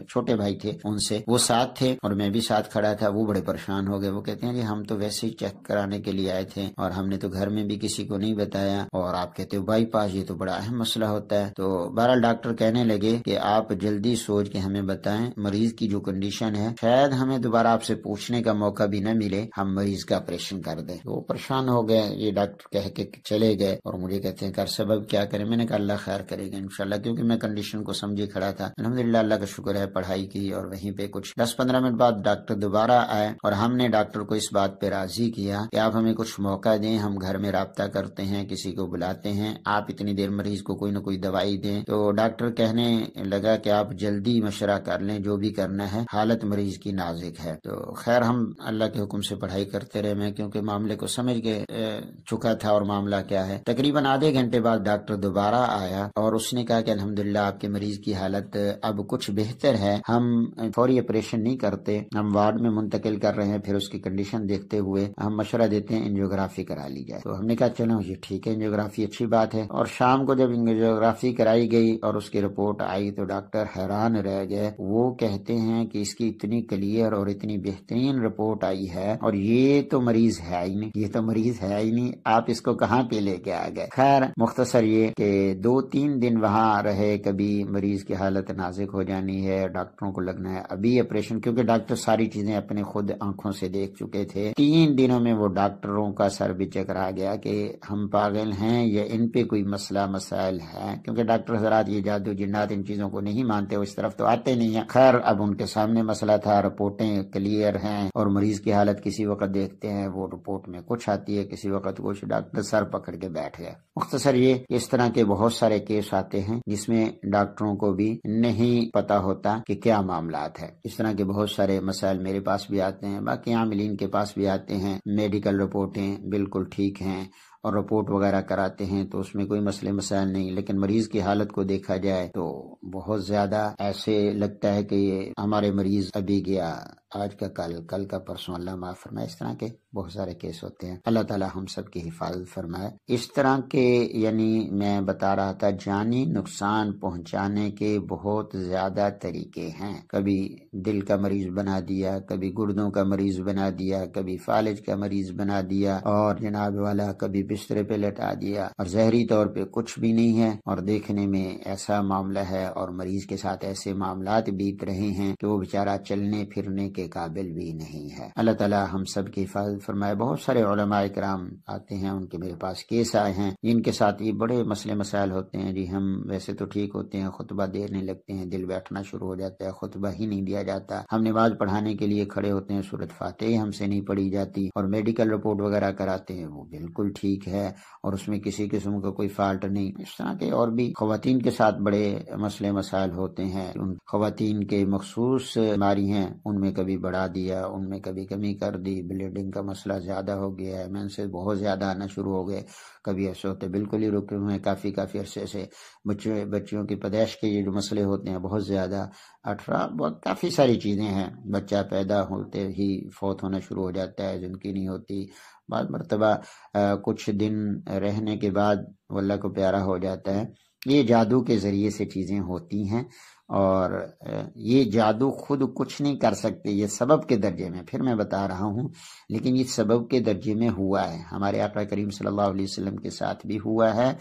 چھوٹے بھائی تھے ان سے، وہ ساتھ تھے اور میں بھی ساتھ کھڑا تھا، وہ بڑے پریشان ہو گئے، وہ کہتے ہیں کہ ہم تو ویسے ہی چیک کرانے کے لیے آئے تھے اور ہم نے تو گھر میں بھی کسی کو نہیں بتایا، اور آپ کہتے ہو بائی پاس، یہ تو بڑا اہم مسئلہ ہوتا ہے۔ تو بہرحال ڈاکٹر کہنے لگے کہ آپ جلدی سوچ کے ہمیں بتائیں مریض کی جو کنڈیشن ہے، شاید ہمیں دوبارہ آپ سے پوچھنے کا موقع بھی نہ ملے، ہم مریض کا آپریشن کر دیں۔ وہ پریشان ہو گئے، یہ ڈاکٹر کہہ کے چلے گئے اور مجھے کہتے ہیں کر سبب کیا کریں؟ میں نے کہا اللہ خیر کرے گا انشاءاللہ، کیونکہ میں کنڈیشن کو سمجھے کھڑا تھا۔ الحمدللہ اللہ کا شکر ہے، پڑھائی کی، اور وہیں پہ کچھ 10-15 منٹ بعد ڈاکٹر دوبارہ آئے اور ہم نے ڈاکٹر کو اس بات پہ راضی کیا کہ آپ ہمیں کچھ موقع دیں، ہم گھر میں رابطہ کرتے ہیں، کسی کو بلاتے ہیں، آپ اتنی دیر مریض کو کوئی نہ کوئی دوائی دیں۔ تو ڈاکٹر کہنے لگا کہ آپ جلدی مشورہ کر لیں، جو بھی کرنا ہے، حالت مریض کی نازک ہے۔ تو خیر ہم اللہ کے حکم سے پڑھائی کرتے رہے، میں کیونکہ معاملے کو سمجھ کے چکا تھا اور معاملہ کیا ہے۔ تقریباً آدھے گھنٹے بعد ڈاکٹر دوبارہ آیا اور اس نے کہا کہ الحمدللہ آپ کے مریض کی حالت اب کچھ بہتر ہے، ہم فوری آپریشن نہیں کرتے، ہم وارڈ میں منتقل کر رہے ہیں، پھر اس کی کنڈیشن دیکھتے ہوئے ہم مشورہ دیتے ہیں انجیوگرافی کرا لی جائے۔ تو ہم نے کہا چلو یہ ٹھیک ہے، انجیوگرافی اچھی بات ہے۔ اور شام کو جب انجیوگرافی کرائی گئی اور اس کی رپورٹ آئی تو ڈاکٹر حیران رہ گئے، وہ کہتے ہیں کہ اس کی اتنی کلیئر اور اتنی بہترین رپورٹ آئی ہے، اور یہ تو مریض ہے ہی نہیں، یہ تو مریض ہے ہی نہیں، آپ اس کو کہاں پہ لے کے آ گئے۔ خیر مختصر یہ کہ 2-3 دن وہاں رہے، کبھی مریض کی حالت نازک ہو جانی ہے، ڈاکٹروں کو لگنا ہے ابھی آپریشن، کیونکہ ڈاکٹر ساری چیزیں اپنے خود آنکھوں سے دیکھ چکے تھے۔ 3 دنوں میں وہ ڈاکٹروں کا سر بھی چکرا گیا کہ ہم پاگل ہیں یا ان پہ کوئی مسئلہ مسائل ہے، کیونکہ ڈاکٹر حضرات یہ جادو جنات ان چیزوں کو نہیں مانتے، وہ اس طرف تو آتے نہیں ہیں۔ خیر اب ان کے سامنے مسئلہ تھا، رپورٹیں کلیئر ہیں اور مریض کی حالت کسی وقت دیکھتے ہیں وہ رپورٹ میں کچھ آتی ہے، کسی وقت کچھ، ڈاکٹر سر پکڑ کے بیٹھ گئے۔ مختصر یہ اس طرح کے بہت سارے کیس آتے ہیں جس میں ڈاکٹروں کو بھی نہیں پتا ہوتا کہ کیا معاملات ہے۔ اس طرح کے بہت سارے مسائل میرے پاس بھی آتے ہیں، باقی عاملین کے پاس بھی آتے ہیں، میڈیکل رپورٹیں بالکل ٹھیک ہیں اور رپورٹ وغیرہ کراتے ہیں تو اس میں کوئی مسئلے مسائل نہیں، لیکن مریض کی حالت کو دیکھا جائے تو بہت زیادہ ایسے لگتا ہے کہ یہ ہمارے مریض ابھی گیا، آج کا کل کا پرسوں، اللہ معاف فرمائے۔ اس طرح کے بہت سارے کیس ہوتے ہیں، اللہ تعالی ہم سب کی حفاظت فرمائے۔ اس طرح کے یعنی میں بتا رہا تھا جانی نقصان پہنچانے کے بہت زیادہ طریقے ہیں، کبھی دل کا مریض بنا دیا، کبھی گردوں کا مریض بنا دیا، کبھی فالج کا مریض بنا دیا، اور جناب والا کبھی بسترے پہ لٹا دیا، اور ظاہری طور پہ کچھ بھی نہیں ہے اور دیکھنے میں ایسا معاملہ ہے، اور مریض کے ساتھ ایسے معاملات بیت رہے ہیں کہ وہ بیچارہ چلنے پھرنے کے قابل بھی نہیں ہے۔ اللہ تعالی ہم سب کی حفاظت فرمائے۔ بہت سارے علماء کرام آتے ہیں، ان کے میرے پاس کیس آئے ہیں جن کے ساتھ یہ بڑے مسئلے مسائل ہوتے ہیں، جی ہم ویسے تو ٹھیک ہوتے ہیں، خطبہ دینے لگتے ہیں، دل بیٹھنا شروع ہو جاتا ہے، خطبہ ہی نہیں دیا جاتا، ہم نماز پڑھانے کے لیے کھڑے ہوتے ہیں، سورۃ فاتحہ ہم سے نہیں پڑھی جاتی، اور میڈیکل رپورٹ وغیرہ کراتے ہیں وہ بالکل ٹھیک ہے اور اس میں کسی قسم کا کوئی فالٹ نہیں۔ اس طرح کے اور بھی خواتین کے ساتھ بڑے مسئلے مسائل ہوتے ہیں، ان خواتین کے مخصوص بیماری ہیں، ان میں کبھی بڑھا دیا، ان میں کبھی کمی کر دی، بلیڈنگ کا مسئلہ زیادہ ہو گیا ہے، مینسز بہت زیادہ آنا شروع ہو گئے، کبھی ایسے ہوتے بالکل ہی رکے ہوئے ہیں، کافی عرصے سے بچیوں کی پیدائش کے یہ جو مسئلے ہوتے ہیں بہت زیادہ، کافی ساری چیزیں ہیں، بچہ پیدا ہوتے ہی فوت ہونا شروع ہو جاتا ہے، جن کی نہیں ہوتی، بعض مرتبہ کچھ دن رہنے کے بعد وہ اللہ کو پیارا ہو جاتا ہے۔ یہ جادو کے ذریعے سے چیزیں ہوتی ہیں، اور یہ جادو خود کچھ نہیں کر سکتے، یہ سبب کے درجے میں، پھر میں بتا رہا ہوں، لیکن یہ سبب کے درجے میں ہوا ہے، ہمارے آقا کریم صلی اللہ علیہ وسلم کے ساتھ بھی ہوا ہے،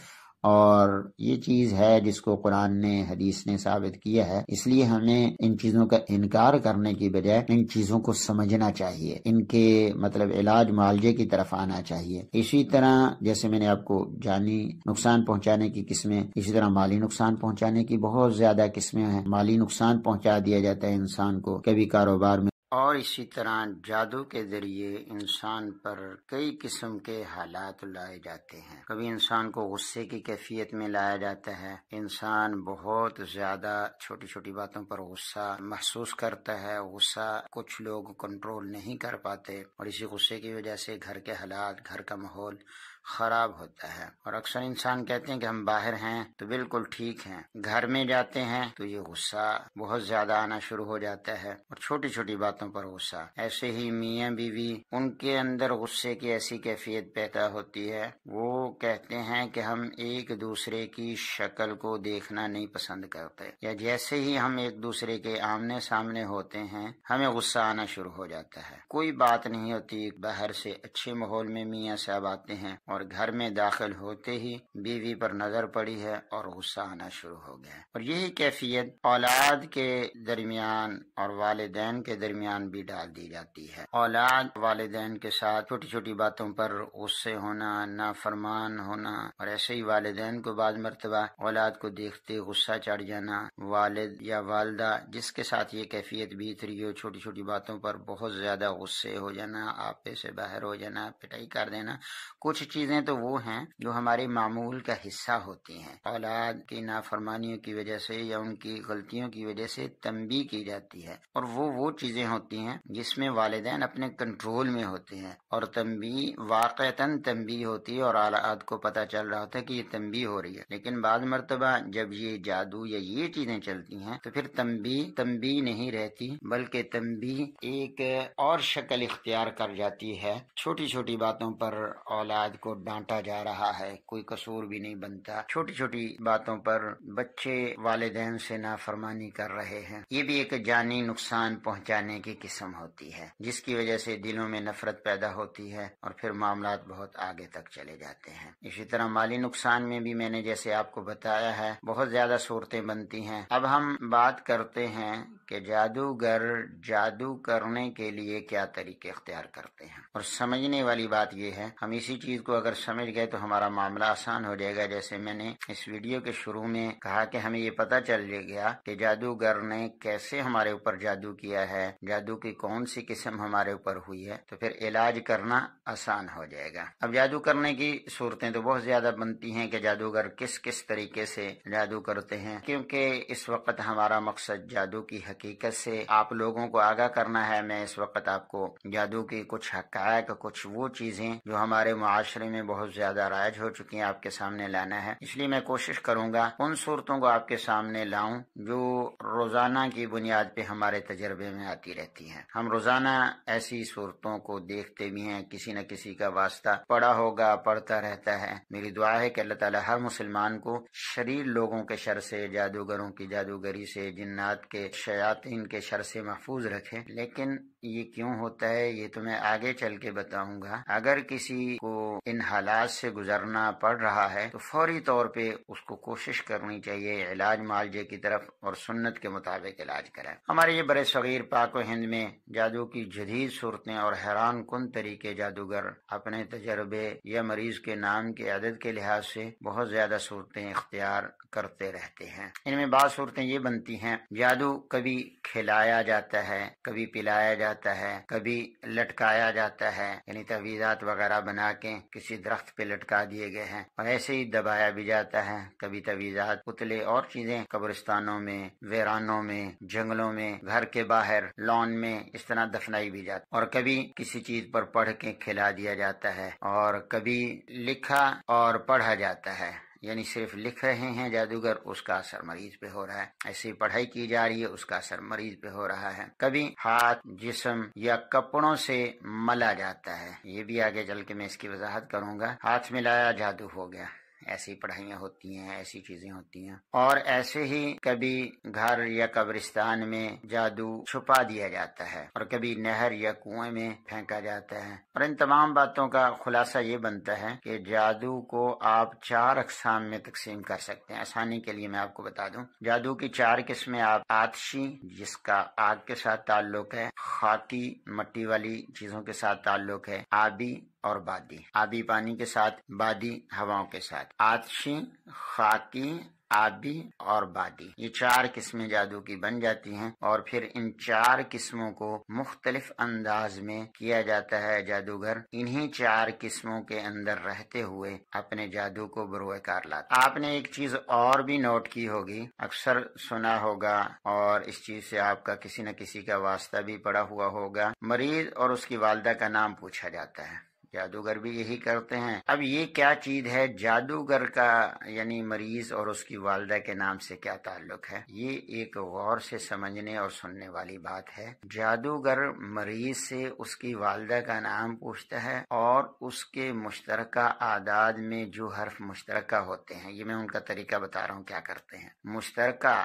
اور یہ چیز ہے جس کو قرآن نے حدیث نے ثابت کیا ہے، اس لیے ہمیں ان چیزوں کا انکار کرنے کی بجائے ان چیزوں کو سمجھنا چاہیے، ان کے مطلب علاج معالجے کی طرف آنا چاہیے۔ اسی طرح جیسے میں نے آپ کو جانی نقصان پہنچانے کی قسمیں، اسی طرح مالی نقصان پہنچانے کی بہت زیادہ قسمیں ہیں، مالی نقصان پہنچا دیا جاتا ہے انسان کو، کبھی کاروبار میں اور اسی طرح جادو کے ذریعے انسان پر کئی قسم کے حالات لائے جاتے ہیں۔ کبھی انسان کو غصے کی کیفیت میں لایا جاتا ہے، انسان بہت زیادہ چھوٹی چھوٹی باتوں پر غصہ محسوس کرتا ہے، غصہ کچھ لوگ کنٹرول نہیں کر پاتے اور اسی غصے کی وجہ سے گھر کے حالات، گھر کا ماحول خراب ہوتا ہے۔ اور اکثر انسان کہتے ہیں کہ ہم باہر ہیں تو بالکل ٹھیک ہیں، گھر میں جاتے ہیں تو یہ غصہ بہت زیادہ آنا شروع ہو جاتا ہے اور چھوٹی چھوٹی باتوں پر غصہ۔ ایسے ہی میاں بیوی، ان کے اندر غصے کی ایسی کیفیت پیدا ہوتی ہے، وہ کہتے ہیں کہ ہم ایک دوسرے کی شکل کو دیکھنا نہیں پسند کرتے، یا جیسے ہی ہم ایک دوسرے کے آمنے سامنے ہوتے ہیں ہمیں غصہ آنا شروع ہو جاتا ہے۔ کوئی بات نہیں ہوتی، باہر سے اچھے ماحول میں میاں صاحب آتے ہیں اور گھر میں داخل ہوتے ہی بیوی پر نظر پڑی ہے اور غصہ آنا شروع ہو گیا ہے۔ اور یہی کیفیت اولاد کے درمیان اور والدین کے درمیان بھی ڈال دی جاتی ہے۔ اولاد والدین کے ساتھ چھوٹی چھوٹی باتوں پر غصے ہونا، نافرمان ہونا، اور ایسے ہی والدین کو بعض مرتبہ اولاد کو دیکھتے غصہ چڑھ جانا، والد یا والدہ جس کے ساتھ یہ کیفیت بیت رہی ہو، چھوٹی چھوٹی باتوں پر بہت زیادہ غصے ہو جانا، آپے سے باہر ہو جانا، پٹائی کر دینا۔ کچھ چیزیں تو وہ ہیں جو ہمارے معمول کا حصہ ہوتی ہیں، اولاد کی نافرمانیوں کی وجہ سے یا ان کی غلطیوں کی وجہ سے تنبیہ کی جاتی ہے، اور وہ چیزیں ہوتی ہیں جس میں والدین اپنے کنٹرول میں ہوتے ہیں اور تنبیہ واقعتاً تنبیہ ہوتی ہے اور اولاد کو پتہ چل رہا ہوتا ہے کہ یہ تنبیہ ہو رہی ہے۔ لیکن بعض مرتبہ جب یہ جادو یا یہ چیزیں چلتی ہیں تو پھر تنبیہ نہیں رہتی، بلکہ تنبیہ ایک اور شکل اختیار کر جاتی ہے۔ چھوٹی چھوٹی باتوں پر اولاد کو ڈانٹا جا رہا ہے، کوئی قصور بھی نہیں بنتا، چھوٹی چھوٹی باتوں پر بچے والدین سے نافرمانی کر رہے ہیں، یہ بھی ایک جانی نقصان پہنچانے کی قسم ہوتی ہے، جس کی وجہ سے دلوں میں نفرت پیدا ہوتی ہے اور پھر معاملات بہت آگے تک چلے جاتے ہیں۔ اسی طرح مالی نقصان میں بھی میں نے جیسے آپ کو بتایا ہے بہت زیادہ صورتیں بنتی ہیں۔ اب ہم بات کرتے ہیں کہ جادوگر جادو کرنے کے لیے کیا طریقے اختیار کرتے ہیں، اور سمجھنے والی بات یہ ہے، ہم اسی چیز کو اگر سمجھ گئے تو ہمارا معاملہ آسان ہو جائے گا۔ جیسے میں نے اس ویڈیو کے شروع میں کہا کہ ہمیں یہ پتہ چل گیا کہ جادوگر نے کیسے ہمارے اوپر جادو کیا ہے، جادو کی کون سی قسم ہمارے اوپر ہوئی ہے، تو پھر علاج کرنا آسان ہو جائے گا۔ اب جادو کرنے کی صورتیں تو بہت زیادہ بنتی ہیں کہ جادوگر کس کس طریقے سے جادو کرتے ہیں، کیونکہ اس وقت ہمارا مقصد جادو کی حقیقت سے آپ لوگوں کو آگاہ کرنا ہے۔ میں اس وقت آپ کو جادو کی کچھ حقائق، کچھ وہ چیزیں جو ہمارے معاشرے میں بہت زیادہ رائج ہو چکی ہیں آپ کے سامنے لانا ہے، اس لیے میں کوشش کروں گا ان صورتوں کو آپ کے سامنے لاؤں جو روزانہ کی بنیاد پہ ہمارے تجربے میں آتی رہتی ہیں۔ ہم روزانہ ایسی صورتوں کو دیکھتے بھی ہیں، کسی نہ کسی کا واسطہ پڑا ہوگا، پڑتا رہتا ہے۔ میری دعا ہے کہ اللہ تعالیٰ ہر مسلمان کو شریر لوگوں کے شر سے، جادوگروں کی جادوگری سے، جنات کے شیاطین کے شر سے محفوظ رکھے۔ لیکن یہ کیوں ہوتا ہے یہ تو میں آگے چل کے بتاؤں گا۔ اگر کسی کو ان حالات سے گزرنا پڑ رہا ہے تو فوری طور پہ اس کو کوشش کرنی چاہیے علاج معالجے کی طرف اور سنت کے مطابق علاج کریں۔ ہمارے یہ برے صغیر پاک و ہند میں جادو کی جدید صورتیں اور حیران کن طریقے جادوگر اپنے تجربے یا مریض کے نام کے عدد کے لحاظ سے بہت زیادہ صورتیں اختیار کرتے رہتے ہیں۔ ان میں بعض صورتیں یہ بنتی ہیں، جادو کبھی کھلایا جاتا ہے، کبھی پلایا جاتا ہے، کبھی لٹکایا جاتا ہے، یعنی تعویذات وغیرہ بنا کے کسی درخت پہ لٹکا دیے گئے ہیں، اور ایسے ہی دبایا بھی جاتا ہے۔ کبھی تعویذات، پتلے اور چیزیں قبرستانوں میں، ویرانوں میں، جنگلوں میں، گھر کے باہر لان میں اس طرح دفنائی بھی جاتی، اور کبھی کسی چیز پر پڑھ کے کھلا دیا جاتا ہے، اور کبھی لکھا اور پڑھا جاتا ہے، یعنی صرف لکھ رہے ہیں جادوگر، اس کا اثر مریض پہ ہو رہا ہے، ایسی پڑھائی کی جا رہی ہے، اس کا اثر مریض پہ ہو رہا ہے۔ کبھی ہاتھ، جسم یا کپڑوں سے ملا جاتا ہے، یہ بھی آگے چل کے میں اس کی وضاحت کروں گا۔ ہاتھ ملایا جادو ہو گیا، ایسی پڑھائیاں ہوتی ہیں، ایسی چیزیں ہوتی ہیں۔ اور ایسے ہی کبھی گھر یا قبرستان میں جادو چھپا دیا جاتا ہے، اور کبھی نہر یا کنویں میں پھینکا جاتا ہے۔ اور ان تمام باتوں کا خلاصہ یہ بنتا ہے کہ جادو کو آپ 4 اقسام میں تقسیم کر سکتے ہیں۔ آسانی کے لیے میں آپ کو بتا دوں، جادو کی 4 قسمیں آپ آتشی، جس کا آگ کے ساتھ تعلق ہے، خاکی، مٹی والی چیزوں کے ساتھ تعلق ہے، آبی، اور بادی، آبی پانی کے ساتھ، بادی ہواؤں کے ساتھ، آتشی، خاکی، آبی اور بادی، یہ 4 قسمیں جادو کی بن جاتی ہیں، اور پھر ان 4 قسموں کو مختلف انداز میں کیا جاتا ہے۔ جادوگر انہی 4 قسموں کے اندر رہتے ہوئے اپنے جادو کو بروئے کار لاتا۔ آپ نے ایک چیز اور بھی نوٹ کی ہوگی، اکثر سنا ہوگا، اور اس چیز سے آپ کا کسی نہ کسی کا واسطہ بھی پڑا ہوا ہوگا، مریض اور اس کی والدہ کا نام پوچھا جاتا ہے۔ جادوگر بھی یہی کرتے ہیں۔ اب یہ کیا چیز ہے؟ جادوگر کا یعنی مریض اور اس کی والدہ کے نام سے کیا تعلق ہے؟ یہ ایک غور سے سمجھنے اور سننے والی بات ہے۔ جادوگر مریض سے اس کی والدہ کا نام پوچھتا ہے، اور اس کے مشترکہ اعداد میں جو حرف مشترکہ ہوتے ہیں، یہ میں ان کا طریقہ بتا رہا ہوں کیا کرتے ہیں۔ مشترکہ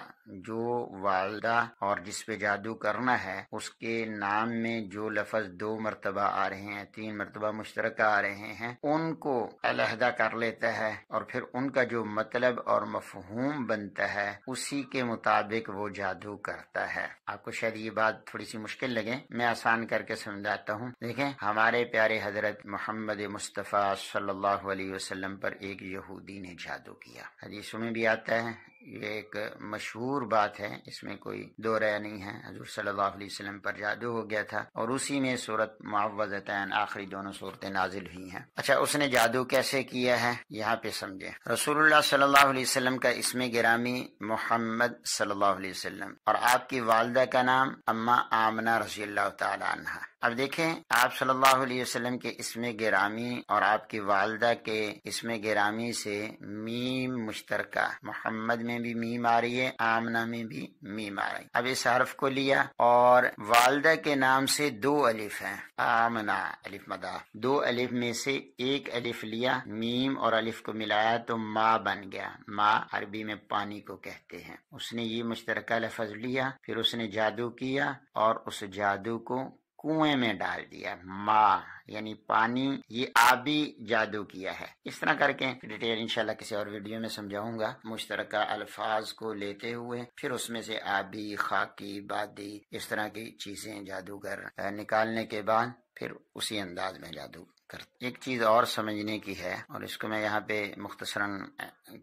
جو والدہ اور جس پہ جادو کرنا ہے اس کے نام میں جو لفظ 2 مرتبہ آ رہے ہیں، 3 مرتبہ مشترکہ آ رہے ہیں، ان کو علیحدہ کر لیتا ہے، اور پھر ان کا جو مطلب اور مفہوم بنتا ہے اسی کے مطابق وہ جادو کرتا ہے۔ آپ کو شاید یہ بات تھوڑی سی مشکل لگے، میں آسان کر کے سمجھاتا ہوں۔ دیکھیں، ہمارے پیارے حضرت محمد مصطفیٰ صلی اللہ علیہ وسلم پر ایک یہودی نے جادو کیا، حدیثوں میں بھی آتا ہے، یہ ایک مشہور بات ہے، اس میں کوئی دو رائے نہیں ہے۔ حضور صلی اللہ علیہ وسلم پر جادو ہو گیا تھا، اور اسی میں سورۃ معوذتین آخری دونوں صورتیں نازل ہوئی ہیں۔ اچھا، اس نے جادو کیسے کیا ہے یہاں پہ سمجھیں۔ رسول اللہ صلی اللہ علیہ وسلم کا اسم گرامی محمد صلی اللہ علیہ وسلم، اور آپ کی والدہ کا نام اماں آمنہ رضی اللہ تعالی عنہ۔ اب دیکھیں، آپ صلی اللہ علیہ وسلم کے اسم گرامی اور آپ کی والدہ کے اسم گرامی سے میم مشترکہ، محمد میں بھی میم آ رہی ہے، آمنہ میں بھی میم آ رہی ہے۔ اب اس حرف کو لیا، اور والدہ کے نام سے 2 الف ہیں، آمنہ الف مدہ، 2 الف میں سے ایک الف لیا، میم اور الف کو ملایا تو ما بن گیا۔ ما عربی میں پانی کو کہتے ہیں۔ اس نے یہ مشترکہ لفظ لیا، پھر اس نے جادو کیا، اور اس جادو کو کنویں میں ڈال دیا۔ ماں یعنی پانی، یہ آبی جادو کیا ہے۔ اس طرح کر کے ڈیٹیل انشاءاللہ کسی اور ویڈیو میں سمجھاؤں گا۔ مشترکہ الفاظ کو لیتے ہوئے پھر اس میں سے آبی، خاکی، بادی، اس طرح کی چیزیں جادوگر نکالنے کے بعد پھر اسی انداز میں جادو کرتے۔ ایک چیز اور سمجھنے کی ہے، اور اس کو میں یہاں پہ مختصراً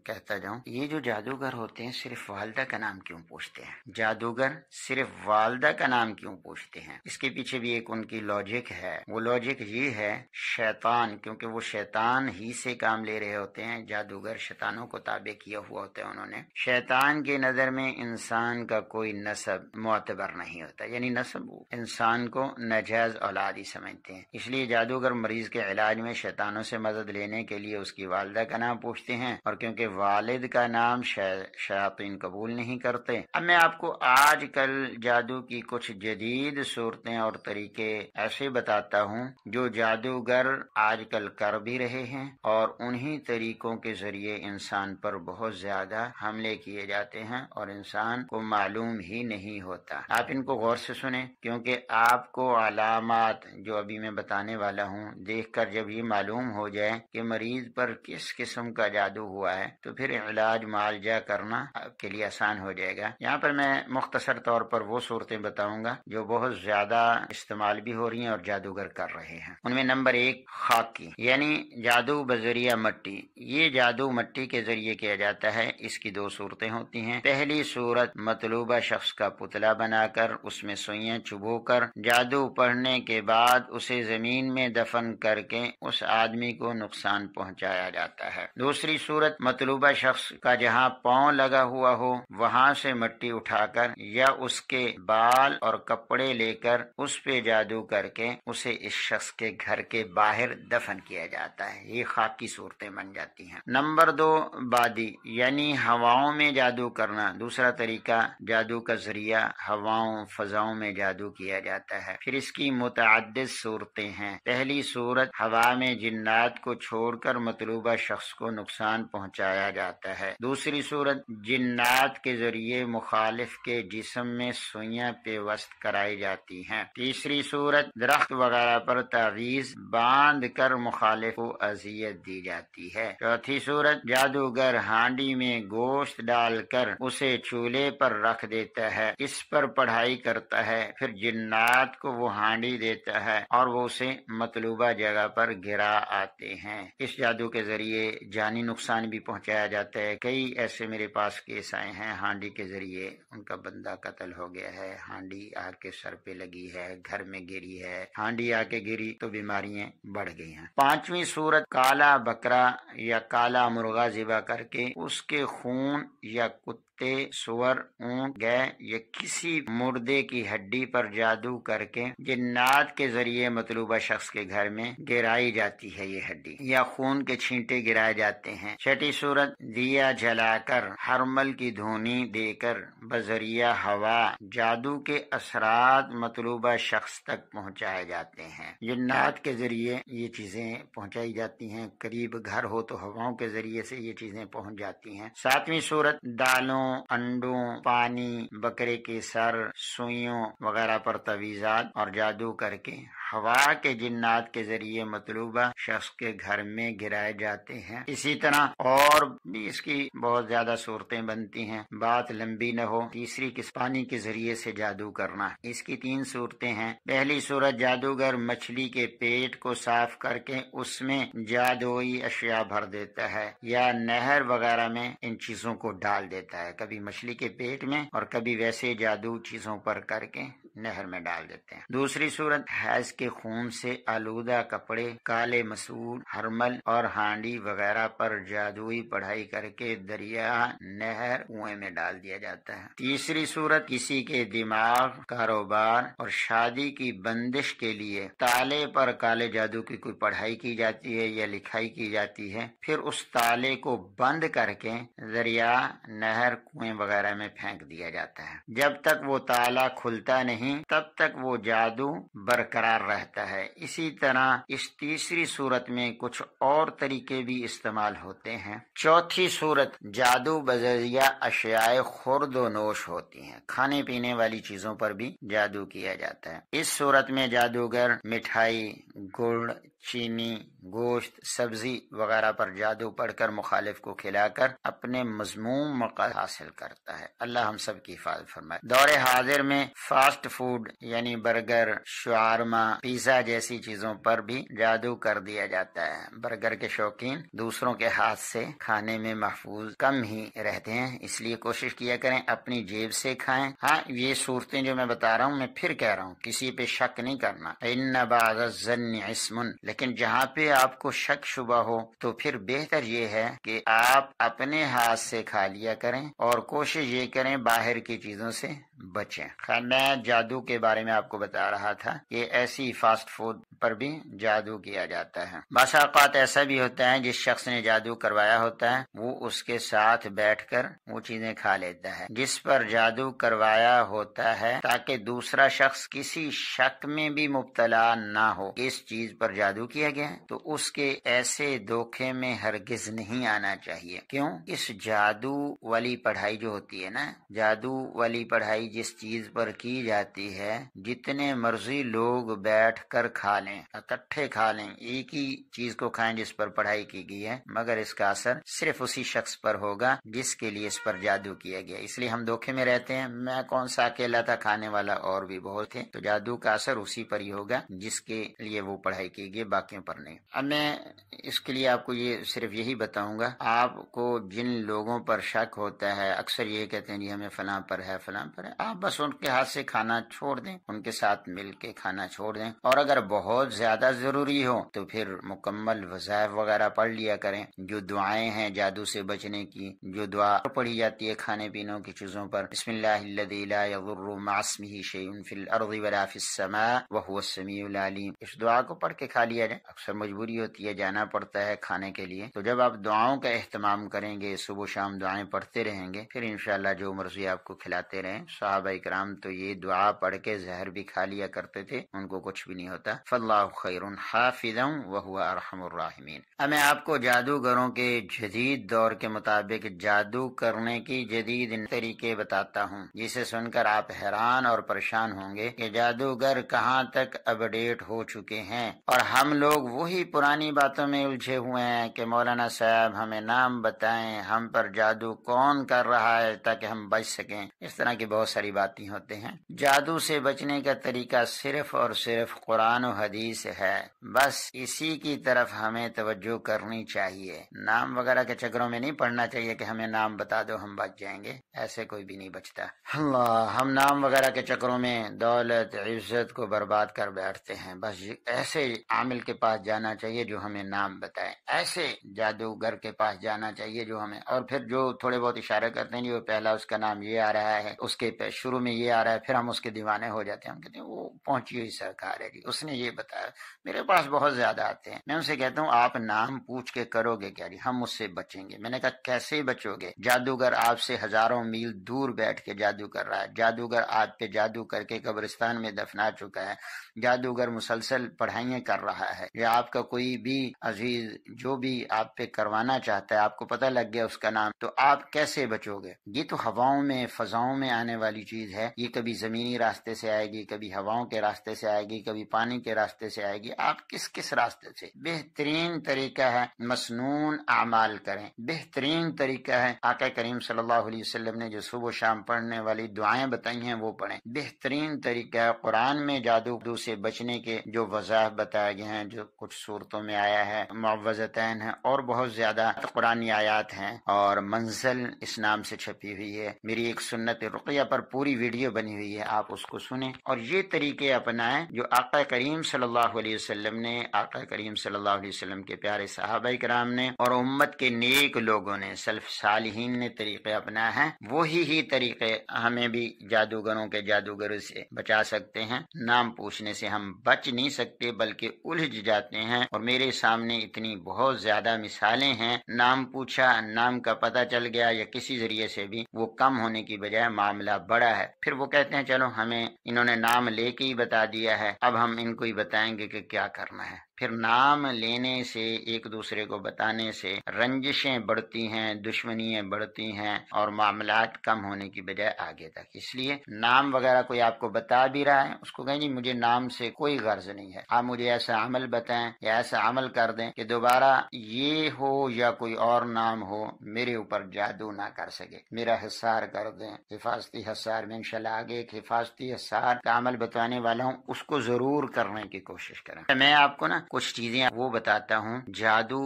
کہتا جاؤں، یہ جو جادوگر ہوتے ہیں صرف والدہ کا نام کیوں پوچھتے ہیں؟ جادوگر صرف والدہ کا نام کیوں پوچھتے ہیں؟ اس کے پیچھے بھی ایک ان کی لاجک ہے۔ وہ لاجک یہ ہے، شیطان، کیونکہ وہ شیطان ہی سے کام لے رہے ہوتے ہیں، جادوگر شیطانوں کو تابع کیا ہوا ہوتا ہے انہوں نے۔ شیطان کے نظر میں انسان کا کوئی نسب معتبر نہیں ہوتا، یعنی نسب انسان کو ناجائز اولاد ہی سمجھتے ہیں۔ اس لیے جادوگر مریض کے علاج میں شیطانوں سے مدد لینے کے لیے اس کی والدہ کا نام پوچھتے ہیں، اور کیونکہ والد کا نام شیاطین قبول نہیں کرتے۔ اب میں آپ کو آج کل جادو کی کچھ جدید صورتیں اور طریقے ایسے بتاتا ہوں جو جادوگر آج کل کر بھی رہے ہیں، اور انہی طریقوں کے ذریعے انسان پر بہت زیادہ حملے کیے جاتے ہیں اور انسان کو معلوم ہی نہیں ہوتا۔ آپ ان کو غور سے سنیں، کیونکہ آپ کو علامات جو ابھی میں بتانے والا ہوں دیکھ کر جب یہ معلوم ہو جائے کہ مریض پر کس قسم کا جادو ہوا ہے تو پھر علاج معالجہ کرنا آپ کے لیے آسان ہو جائے گا۔ یہاں پر میں مختصر طور پر وہ صورتیں بتاؤں گا جو بہت زیادہ استعمال بھی ہو رہی ہیں اور جادوگر کر رہے ہیں۔ ان میں نمبر 1 خاکی، یعنی جادو بذریعہ مٹی۔ یہ جادو مٹی کے ذریعے کیا جاتا ہے۔ اس کی 2 صورتیں ہوتی ہیں۔ پہلی صورت، مطلوبہ شخص کا پتلا بنا کر اس میں سوئیاں چبو کر جادو پڑھنے کے بعد اسے زمین میں دفن کر کے اس آدمی کو نقصان پہنچایا جاتا ہے۔ دوسری صورت، مطلوبہ شخص کا جہاں پاؤں لگا ہوا ہو وہاں سے مٹی اٹھا کر یا اس کے بال اور کپڑے لے کر اس پہ جادو کر کے اسے اس شخص کے گھر کے باہر دفن کیا جاتا ہے۔ یہ خاکی صورتیں بن جاتی ہیں۔ نمبر 2 بادی، یعنی ہواؤں میں جادو کرنا۔ دوسرا طریقہ، جادو کا ذریعہ ہواؤں فضاؤں میں جادو کیا جاتا ہے۔ پھر اس کی متعدد صورتیں ہیں۔ پہلی صورت، ہوا میں جنات کو چھوڑ کر مطلوبہ شخص کو نقصان پہنچا بتایا جاتا ہے۔ دوسری صورت جنات کے ذریعے مخالف کے جسم میں سوئیاں پیوست کرائی جاتی ہیں۔ تیسری صورت درخت وغیرہ پر تعویذ باندھ کر مخالف کو اذیت دی جاتی ہے۔ چوتھی صورت جادوگر ہانڈی میں گوشت ڈال کر اسے چولہے پر رکھ دیتا ہے، اس پر پڑھائی کرتا ہے، پھر جنات کو وہ ہانڈی دیتا ہے اور وہ اسے مطلوبہ جگہ پر گرا آتے ہیں۔ اس جادو کے ذریعے جانی نقصان بھی پہنچایا جاتا ہے۔ کئی ایسے میرے پاس کیس آئے ہیں، ہانڈی کے ذریعے ان کا بندہ قتل ہو گیا ہے، ہانڈی آ کے سر پہ لگی ہے، گھر میں گری ہے، ہانڈی آ کے گری تو بیماریاں بڑھ گئی ہیں۔ پانچویں صورت کالا بکرا یا کالا مرغا ذبح کر کے اس کے خون یا کتے، سور، اونٹ، گائے یا کسی مردے کی ہڈی پر جادو کر کے جنات کے ذریعے مطلوبہ شخص کے گھر میں گرائی جاتی ہے یہ ہڈی، یا خون کے چھینٹے گرائے جاتے ہیں۔ چھٹی صورت دیا جلا کر ہرمل کی دھونی دے کر بذریعہ ہوا جادو کے اثرات مطلوبہ شخص تک پہنچائے جاتے ہیں۔ جنات کے ذریعے یہ چیزیں پہنچائی جاتی ہیں، قریب گھر ہو تو ہواؤں کے ذریعے سے یہ چیزیں پہنچ جاتی ہیں۔ ساتویں صورت دالوں، انڈوں، پانی، بکرے کے سر، سوئیوں وغیرہ پر تعویذات اور جادو کر کے ہوا کے جنات کے ذریعے مطلوبہ شخص کے گھر میں گرائے جاتے ہیں۔ اسی طرح اور بھی اس کی بہت زیادہ صورتیں بنتی ہیں، بات لمبی نہ ہو۔ تیسری پانی کے ذریعے سے جادو کرنا، اس کی 3 صورتیں ہیں۔ پہلی صورت جادوگر مچھلی کے پیٹ کو صاف کر کے اس میں جادوئی اشیاء بھر دیتا ہے یا نہر وغیرہ میں ان چیزوں کو ڈال دیتا ہے، کبھی مچھلی کے پیٹ میں اور کبھی ویسے جادو چیزوں پر کر کے نہر میں ڈال دیتے ہیں۔ دوسری صورت حیض کے خون سے آلودہ کپڑے، کالے مسور، ہرمل اور ہانڈی وغیرہ پر جادوئی پڑھائی کر کے دریا، نہر، کنویں میں ڈال دیا جاتا ہے۔ تیسری صورت کسی کے دماغ، کاروبار اور شادی کی بندش کے لیے تالے پر کالے جادو کی کوئی پڑھائی کی جاتی ہے یا لکھائی کی جاتی ہے، پھر اس تالے کو بند کر کے دریا، نہر، کنویں وغیرہ میں پھینک دیا جاتا ہے۔ جب تک وہ تالا کھلتا نہیں تب تک وہ جادو برقرار رہتا ہے۔ اسی طرح اس تیسری صورت میں کچھ اور طریقے بھی استعمال ہوتے ہیں۔ چوتھی صورت جادو بذریعہ اشیاء خورد و نوش ہوتی ہیں، کھانے پینے والی چیزوں پر بھی جادو کیا جاتا ہے۔ اس صورت میں جادوگر مٹھائی، گڑ، چینی، گوشت، سبزی وغیرہ پر جادو پڑھ کر مخالف کو کھلا کر اپنے مذموم مقصد حاصل کرتا ہے۔ اللہ ہم سب کی حفاظت فرمائے۔ دور حاضر میں فاسٹ فوڈ یعنی برگر، شاورما، پیزا جیسی چیزوں پر بھی جادو کر دیا جاتا ہے۔ برگر کے شوقین دوسروں کے ہاتھ سے کھانے میں محفوظ کم ہی رہتے ہیں، اس لیے کوشش کیا کریں اپنی جیب سے کھائیں۔ ہاں، یہ صورتیں جو میں بتا رہا ہوں میں پھر کہہ رہا ہوں، کسی پہ شک نہیں کرنا، ان بعض الظن اسم، لیکن جہاں پہ آپ کو شک شبہ ہو تو پھر بہتر یہ ہے کہ آپ اپنے ہاتھ سے کھا لیا کریں اور کوشش یہ کریں باہر کی چیزوں سے بچیں۔ خیر، میں جادو کے بارے میں آپ کو بتا رہا تھا کہ ایسی فاسٹ فوڈ پر بھی جادو کیا جاتا ہے۔ بعض اوقات ایسا بھی ہوتا ہے جس شخص نے جادو کروایا ہوتا ہے وہ اس کے ساتھ بیٹھ کر وہ چیزیں کھا لیتا ہے جس پر جادو کروایا ہوتا ہے، تاکہ دوسرا شخص کسی شک میں بھی مبتلا نہ ہو اس چیز پر جادو کیا گیا ہے، تو اس کے ایسے دھوکے میں ہرگز نہیں آنا چاہیے۔ کیوں؟ اس جادو والی پڑھائی جو ہوتی ہے نا، جادو والی پڑھائی جس چیز پر کی جاتی ہے، جتنے مرضی لوگ بیٹھ کر کھا لیں، اکٹھے کھا لیں، ایک ہی چیز کو کھائیں جس پر پڑھائی کی گئی ہے، مگر اس کا اثر صرف اسی شخص پر ہوگا جس کے لیے اس پر جادو کیا گیا۔ اس لیے ہم دھوکے میں رہتے ہیں، میں کون سا اکیلا تھا، کھانے والا اور بھی بہت تھے، تو جادو کا اثر اسی پر ہی ہوگا جس کے لیے وہ پڑھائی کی گئی، باقیوں پر نہیں۔ اب میں اس کے لیے آپ کو یہ صرف یہی بتاؤں گا، آپ کو جن لوگوں پر شک ہوتا ہے، اکثر یہ کہتے ہیں جی ہمیں فلاں پر ہے، فلاں پر ہے، آپ بس ان کے ہاتھ سے کھانا چھوڑ دیں، ان کے ساتھ مل کے کھانا چھوڑ دیں، اور اگر بہت زیادہ ضروری ہو تو پھر مکمل وظائف وغیرہ پڑھ لیا کریں، جو دعائیں ہیں جادو سے بچنے کی، جو دعا پڑھی جاتی ہے کھانے پینے کی چیزوں پر، بسم اللہ الذی لا یضر مع اسمہ شیء فی الارض ولا فی السماء وهو السمیع العلیم، اس دعا کو پڑھ کے کھا لیا لیا جائے، اکثر مجبوری ہوتی ہے، جانا پڑتا ہے کھانے کے لیے، تو جب آپ دعاؤں کا اہتمام کریں گے، صبح و شام دعائیں پڑھتے رہیں گے، پھر انشاءاللہ جو مرضی آپ کو کھلاتے رہیں۔ صحابہ کرام تو یہ دعا پڑھ کے زہر بھی کھا لیا کرتے تھے، ان کو کچھ بھی نہیں ہوتا۔ فاللہ خیر حافظا وہو ارحم الراحمین۔ اب میں آپ کو جادوگروں کے جدید دور کے مطابق جادو کرنے کی جدید طریقے بتاتا ہوں، جسے سن کر آپ حیران اور پریشان ہوں گے کہ جادوگر کہاں تک اپ ڈیٹ ہو چکے ہیں، اور ہم لوگ وہی پرانی باتوں میں الجھے ہوئے ہیں کہ مولانا صاحب ہمیں نام بتائیں، ہم پر جادو کون کر رہا ہے تاکہ ہم بچ سکیں۔ اس طرح کی بہت ساری باتیں ہوتے ہیں۔ جادو سے بچنے کا طریقہ صرف اور صرف قرآن و حدیث ہے، بس اسی کی طرف ہمیں توجہ کرنی چاہیے۔ نام وغیرہ کے چکروں میں نہیں پڑنا چاہیے کہ ہمیں نام بتا دو ہم بچ جائیں گے، ایسے کوئی بھی نہیں بچتا۔ اللہ، ہم نام وغیرہ کے چکروں میں دولت عزت کو برباد کر بیٹھتے ہیں۔ بس ایسے عامل کے پاس جانا چاہیے جو ہمیں نام بتائے، ایسے جادوگر کے پاس جانا چاہیے جو ہمیں، اور پھر جو تھوڑے بہت اشارے کرتے ہیں جو پہلا اس کا نام یہ آ رہا ہے، اس کے شروع میں یہ آ رہا ہے، پھر ہم اس کے دیوانے ہو جاتے ہیں۔ ہم کہتے ہیں وہ پہنچی ہوئی سرکار ہے جی، اس نے یہ بتایا۔ میرے پاس بہت زیادہ آتے ہیں، میں ان سے کہتا ہوں آپ نام پوچھ کے کرو گے کیا جی؟ ہم اس سے بچیں گے۔ میں نے کہا کیسے بچو گے؟ جادوگر آپ سے ہزاروں میل دور بیٹھ کے جادو کر رہا ہے، جادوگر آپ پہ جادو کر کے قبرستان میں دفنا چکا ہے، جادوگر مسلسل پڑھائیاں کر رہا ہے، یا آپ کا کوئی بھی عزیز جو بھی آپ پہ کروانا چاہتا ہے، آپ کو پتہ لگ گیا اس کا نام، تو آپ کیسے بچو گے؟ یہ تو ہواؤں میں فضاؤں میں آنے والی چیز ہے، یہ کبھی زمینی راستے سے آئے گی، کبھی ہواؤں کے راستے سے آئے گی، کبھی پانی کے راستے سے آئے گی۔ آپ کس راستے سے؟ بہترین طریقہ ہے مسنون اعمال کریں، بہترین طریقہ ہے آقا کریم صلی اللہ علیہ وسلم نے جو صبح و شام پڑھنے والی دعائیں بتائی ہیں وہ پڑھیں، بہترین طریقہ ہے۔ قرآن میں جادو سے بچنے کے جو وظائف بتائے گئے ہیں، جو کچھ صورتوں میں آیا ہے، معوذتین ہیں اور بہت زیادہ قرآنی آیات ہیں، اور منزل اس نام سے چھپی ہوئی ہے۔ میری ایک سنت رقیہ پر پوری ویڈیو بنی ہوئی ہے، آپ اس کو سنیں اور یہ طریقے اپنائیں جو آقا کریم صلی اللہ علیہ وسلم نے، آقا کریم صلی اللہ علیہ وسلم کے پیارے صحابہ کرام نے اور امت کے نیک لوگوں نے، سلف صالحین نے طریقے اپنا ہے، وہی طریقے ہمیں بھی جادوگروں کے جادوگروں سے بچا سکتے ہیں۔ نام پوچھنے سے ہم بچ نہیں سکتے بلکہ الجھ جاتے ہیں، اور میرے سامنے اتنی بہت زیادہ مثالیں ہیں، نام پوچھا، نام کا پتہ چل گیا یا کسی ذریعے سے بھی، وہ کم ہونے کی بجائے معاملہ بڑا ہے۔ پھر وہ کہتے ہیں چلو ہمیں انہوں نے نام لے کے ہی بتا دیا ہے، اب ہم ان کو ہی بتائیں گے کہ کیا کرنا ہے۔ پھر نام لینے سے، ایک دوسرے کو بتانے سے رنجشیں بڑھتی ہیں، دشمنیاں بڑھتی ہیں، اور معاملات کم ہونے کی بجائے آگے تک۔ اس لیے نام وغیرہ کوئی آپ کو بتا بھی رہا ہے، اس کو کہیں جی مجھے نام سے کوئی غرض نہیں ہے، آپ مجھے ایسا عمل بتائیں یا ایسا عمل کر دیں کہ دوبارہ یہ ہو یا کوئی اور نام ہو میرے اوپر جادو نہ کر سکے، میرا حصار کر دیں، حفاظتی حصار میں انشاءاللہ آگے ایک حفاظتی حصار کا عمل بتانے والا ہوں، اس کو ضرور کرنے کی کوشش کریں۔ میں آپ کو نا کچھ چیزیں وہ بتاتا ہوں، جادو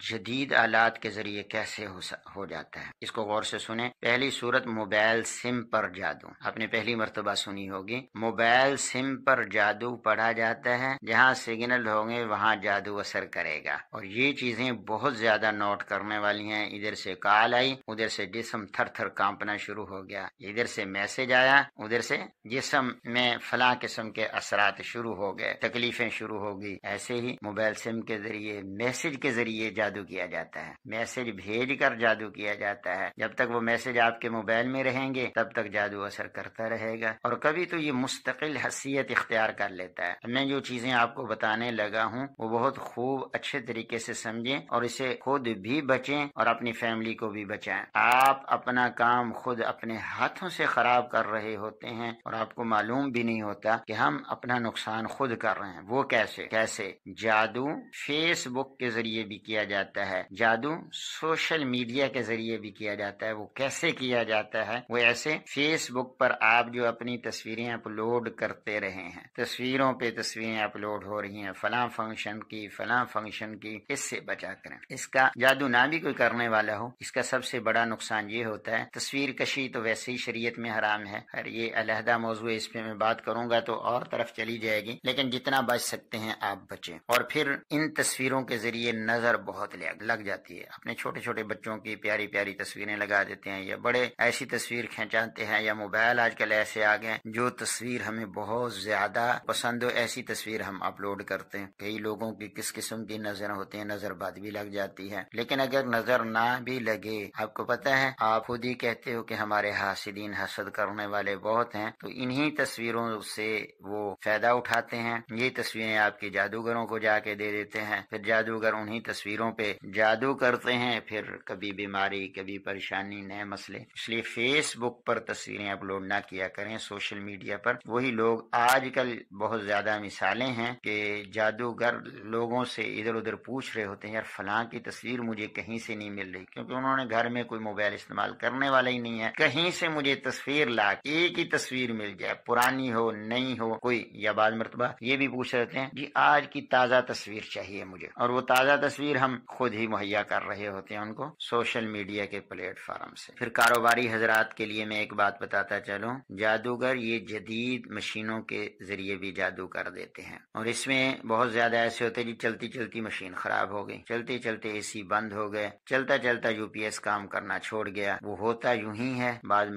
جدید آلات کے ذریعے کیسے ہو جاتا ہے، اس کو غور سے سنیں۔ پہلی صورت موبائل سم پر جادو، آپ نے پہلی مرتبہ سنی ہوگی، موبائل سم پر جادو پڑھا جاتا ہے، جہاں سگنل ہوں گے وہاں جادو اثر کرے گا، اور یہ چیزیں بہت زیادہ نوٹ کرنے والی ہیں۔ ادھر سے کال آئی، ادھر سے جسم تھر تھر کانپنا شروع ہو گیا، ادھر سے میسج آیا، ادھر سے جسم میں فلاں قسم کے اثرات شروع ہو گئے، تکلیفیں شروع ہو گئی۔ ایسے ہی موبائل سم کے ذریعے، میسج کے ذریعے جادو کیا جاتا ہے، میسج بھیج کر جادو کیا جاتا ہے۔ جب تک وہ میسج آپ کے موبائل میں رہیں گے تب تک جادو اثر کرتا رہے گا، اور کبھی تو یہ مستقل حیثیت اختیار کر لیتا ہے۔ میں جو چیزیں آپ کو بتانے لگا ہوں وہ بہت خوب اچھے طریقے سے سمجھیں اور اسے خود بھی بچیں اور اپنی فیملی کو بھی بچائیں۔ آپ اپنا کام خود اپنے ہاتھوں سے خراب کر رہے ہوتے ہیں اور آپ کو معلوم بھی نہیں ہوتا کہ ہم اپنا نقصان خود کر رہے ہیں۔ وہ کیسے؟ جادو فیس بک کے ذریعے بھی کیا جاتا ہے، جادو سوشل میڈیا کے ذریعے بھی کیا جاتا ہے۔ وہ کیسے کیا جاتا ہے؟ وہ ایسے، فیس بک پر آپ جو اپنی تصویریں اپلوڈ کرتے رہے ہیں، تصویروں پہ تصویریں اپلوڈ ہو رہی ہیں، فلاں فنکشن کی فلاں فنکشن کی، اس سے بچا کریں۔ اس کا جادو نہ بھی کوئی کرنے والا ہو، اس کا سب سے بڑا نقصان یہ ہوتا ہے، تصویر کشی تو ویسے ہی شریعت میں حرام ہے، اور یہ علیحدہ موضوع، اس پہ میں بات کروں گا تو اور طرف چلی جائے گی، لیکن جتنا بچ سکتے ہیں آپ بچیں۔ اور پھر ان تصویروں کے ذریعے نظر بہت لگ جاتی ہے. اپنے چھوٹے چھوٹے بچوں کی پیاری پیاری تصویریں لگا دیتے ہیں، یا بڑے ایسی تصویر کھینچاتے ہیں، یا موبائل آج کل ایسے آ گئے جو تصویر ہمیں بہت زیادہ پسند ہو ایسی تصویر ہم اپلوڈ کرتے ہیں. کئی لوگوں کی کس قسم کی نظر ہوتے ہیں، نظر بد بھی لگ جاتی ہے. لیکن اگر نظر نہ بھی لگے، آپ کو پتہ ہے، آپ خود ہی کہتے ہو کہ ہمارے حاسدین حسد کرنے والے بہت ہیں، تو انہی تصویروں سے وہ فائدہ اٹھاتے ہیں. یہ تصویریں آپ کے جادوگروں کو جا کے دے دیتے ہیں، پھر جادوگر انہی تصویروں پہ جادو کرتے ہیں، پھر کبھی بیماری، کبھی پریشانی، نئے مسئلے. اس لیے فیس بک پر تصویریں اپلوڈ نہ کیا کریں. سوشل میڈیا پر وہی لوگ، آج کل بہت زیادہ مثالیں ہیں کہ جادوگر لوگوں سے ادھر ادھر پوچھ رہے ہوتے ہیں، یار فلاں کی تصویر مجھے کہیں سے نہیں مل رہی، کیونکہ انہوں نے گھر میں کوئی موبائل استعمال کرنے والا ہی نہیں ہے. کہیں سے مجھے تصویر لا، ایک ہی تصویر مل جائے، پرانی ہو نئی ہو کوئی، یا بعض مرتبہ یہ بھی پوچھ رہتے ہیں جی آج کی تازہ تصویر چاہیے مجھے، اور وہ تازہ تصویر ہم خود ہی مہیا کر رہے ہوتے ہیں ان کو سوشل میڈیا کے پلیٹ فارم سے. پھر کاروباری حضرات کے لیے میں ایک بات بتاتا چلوں، جادوگر یہ جدید مشینوں کے ذریعے بھی جادو کر دیتے ہیں، اور اس میں بہت زیادہ ایسے ہوتے جی چلتی چلتی مشین خراب ہو گئی، چلتے چلتے اے سی بند ہو گئے، چلتا چلتا یو پی ایس کام کرنا چھوڑ گیا. وہ ہوتا یوں ہی ہے. بعض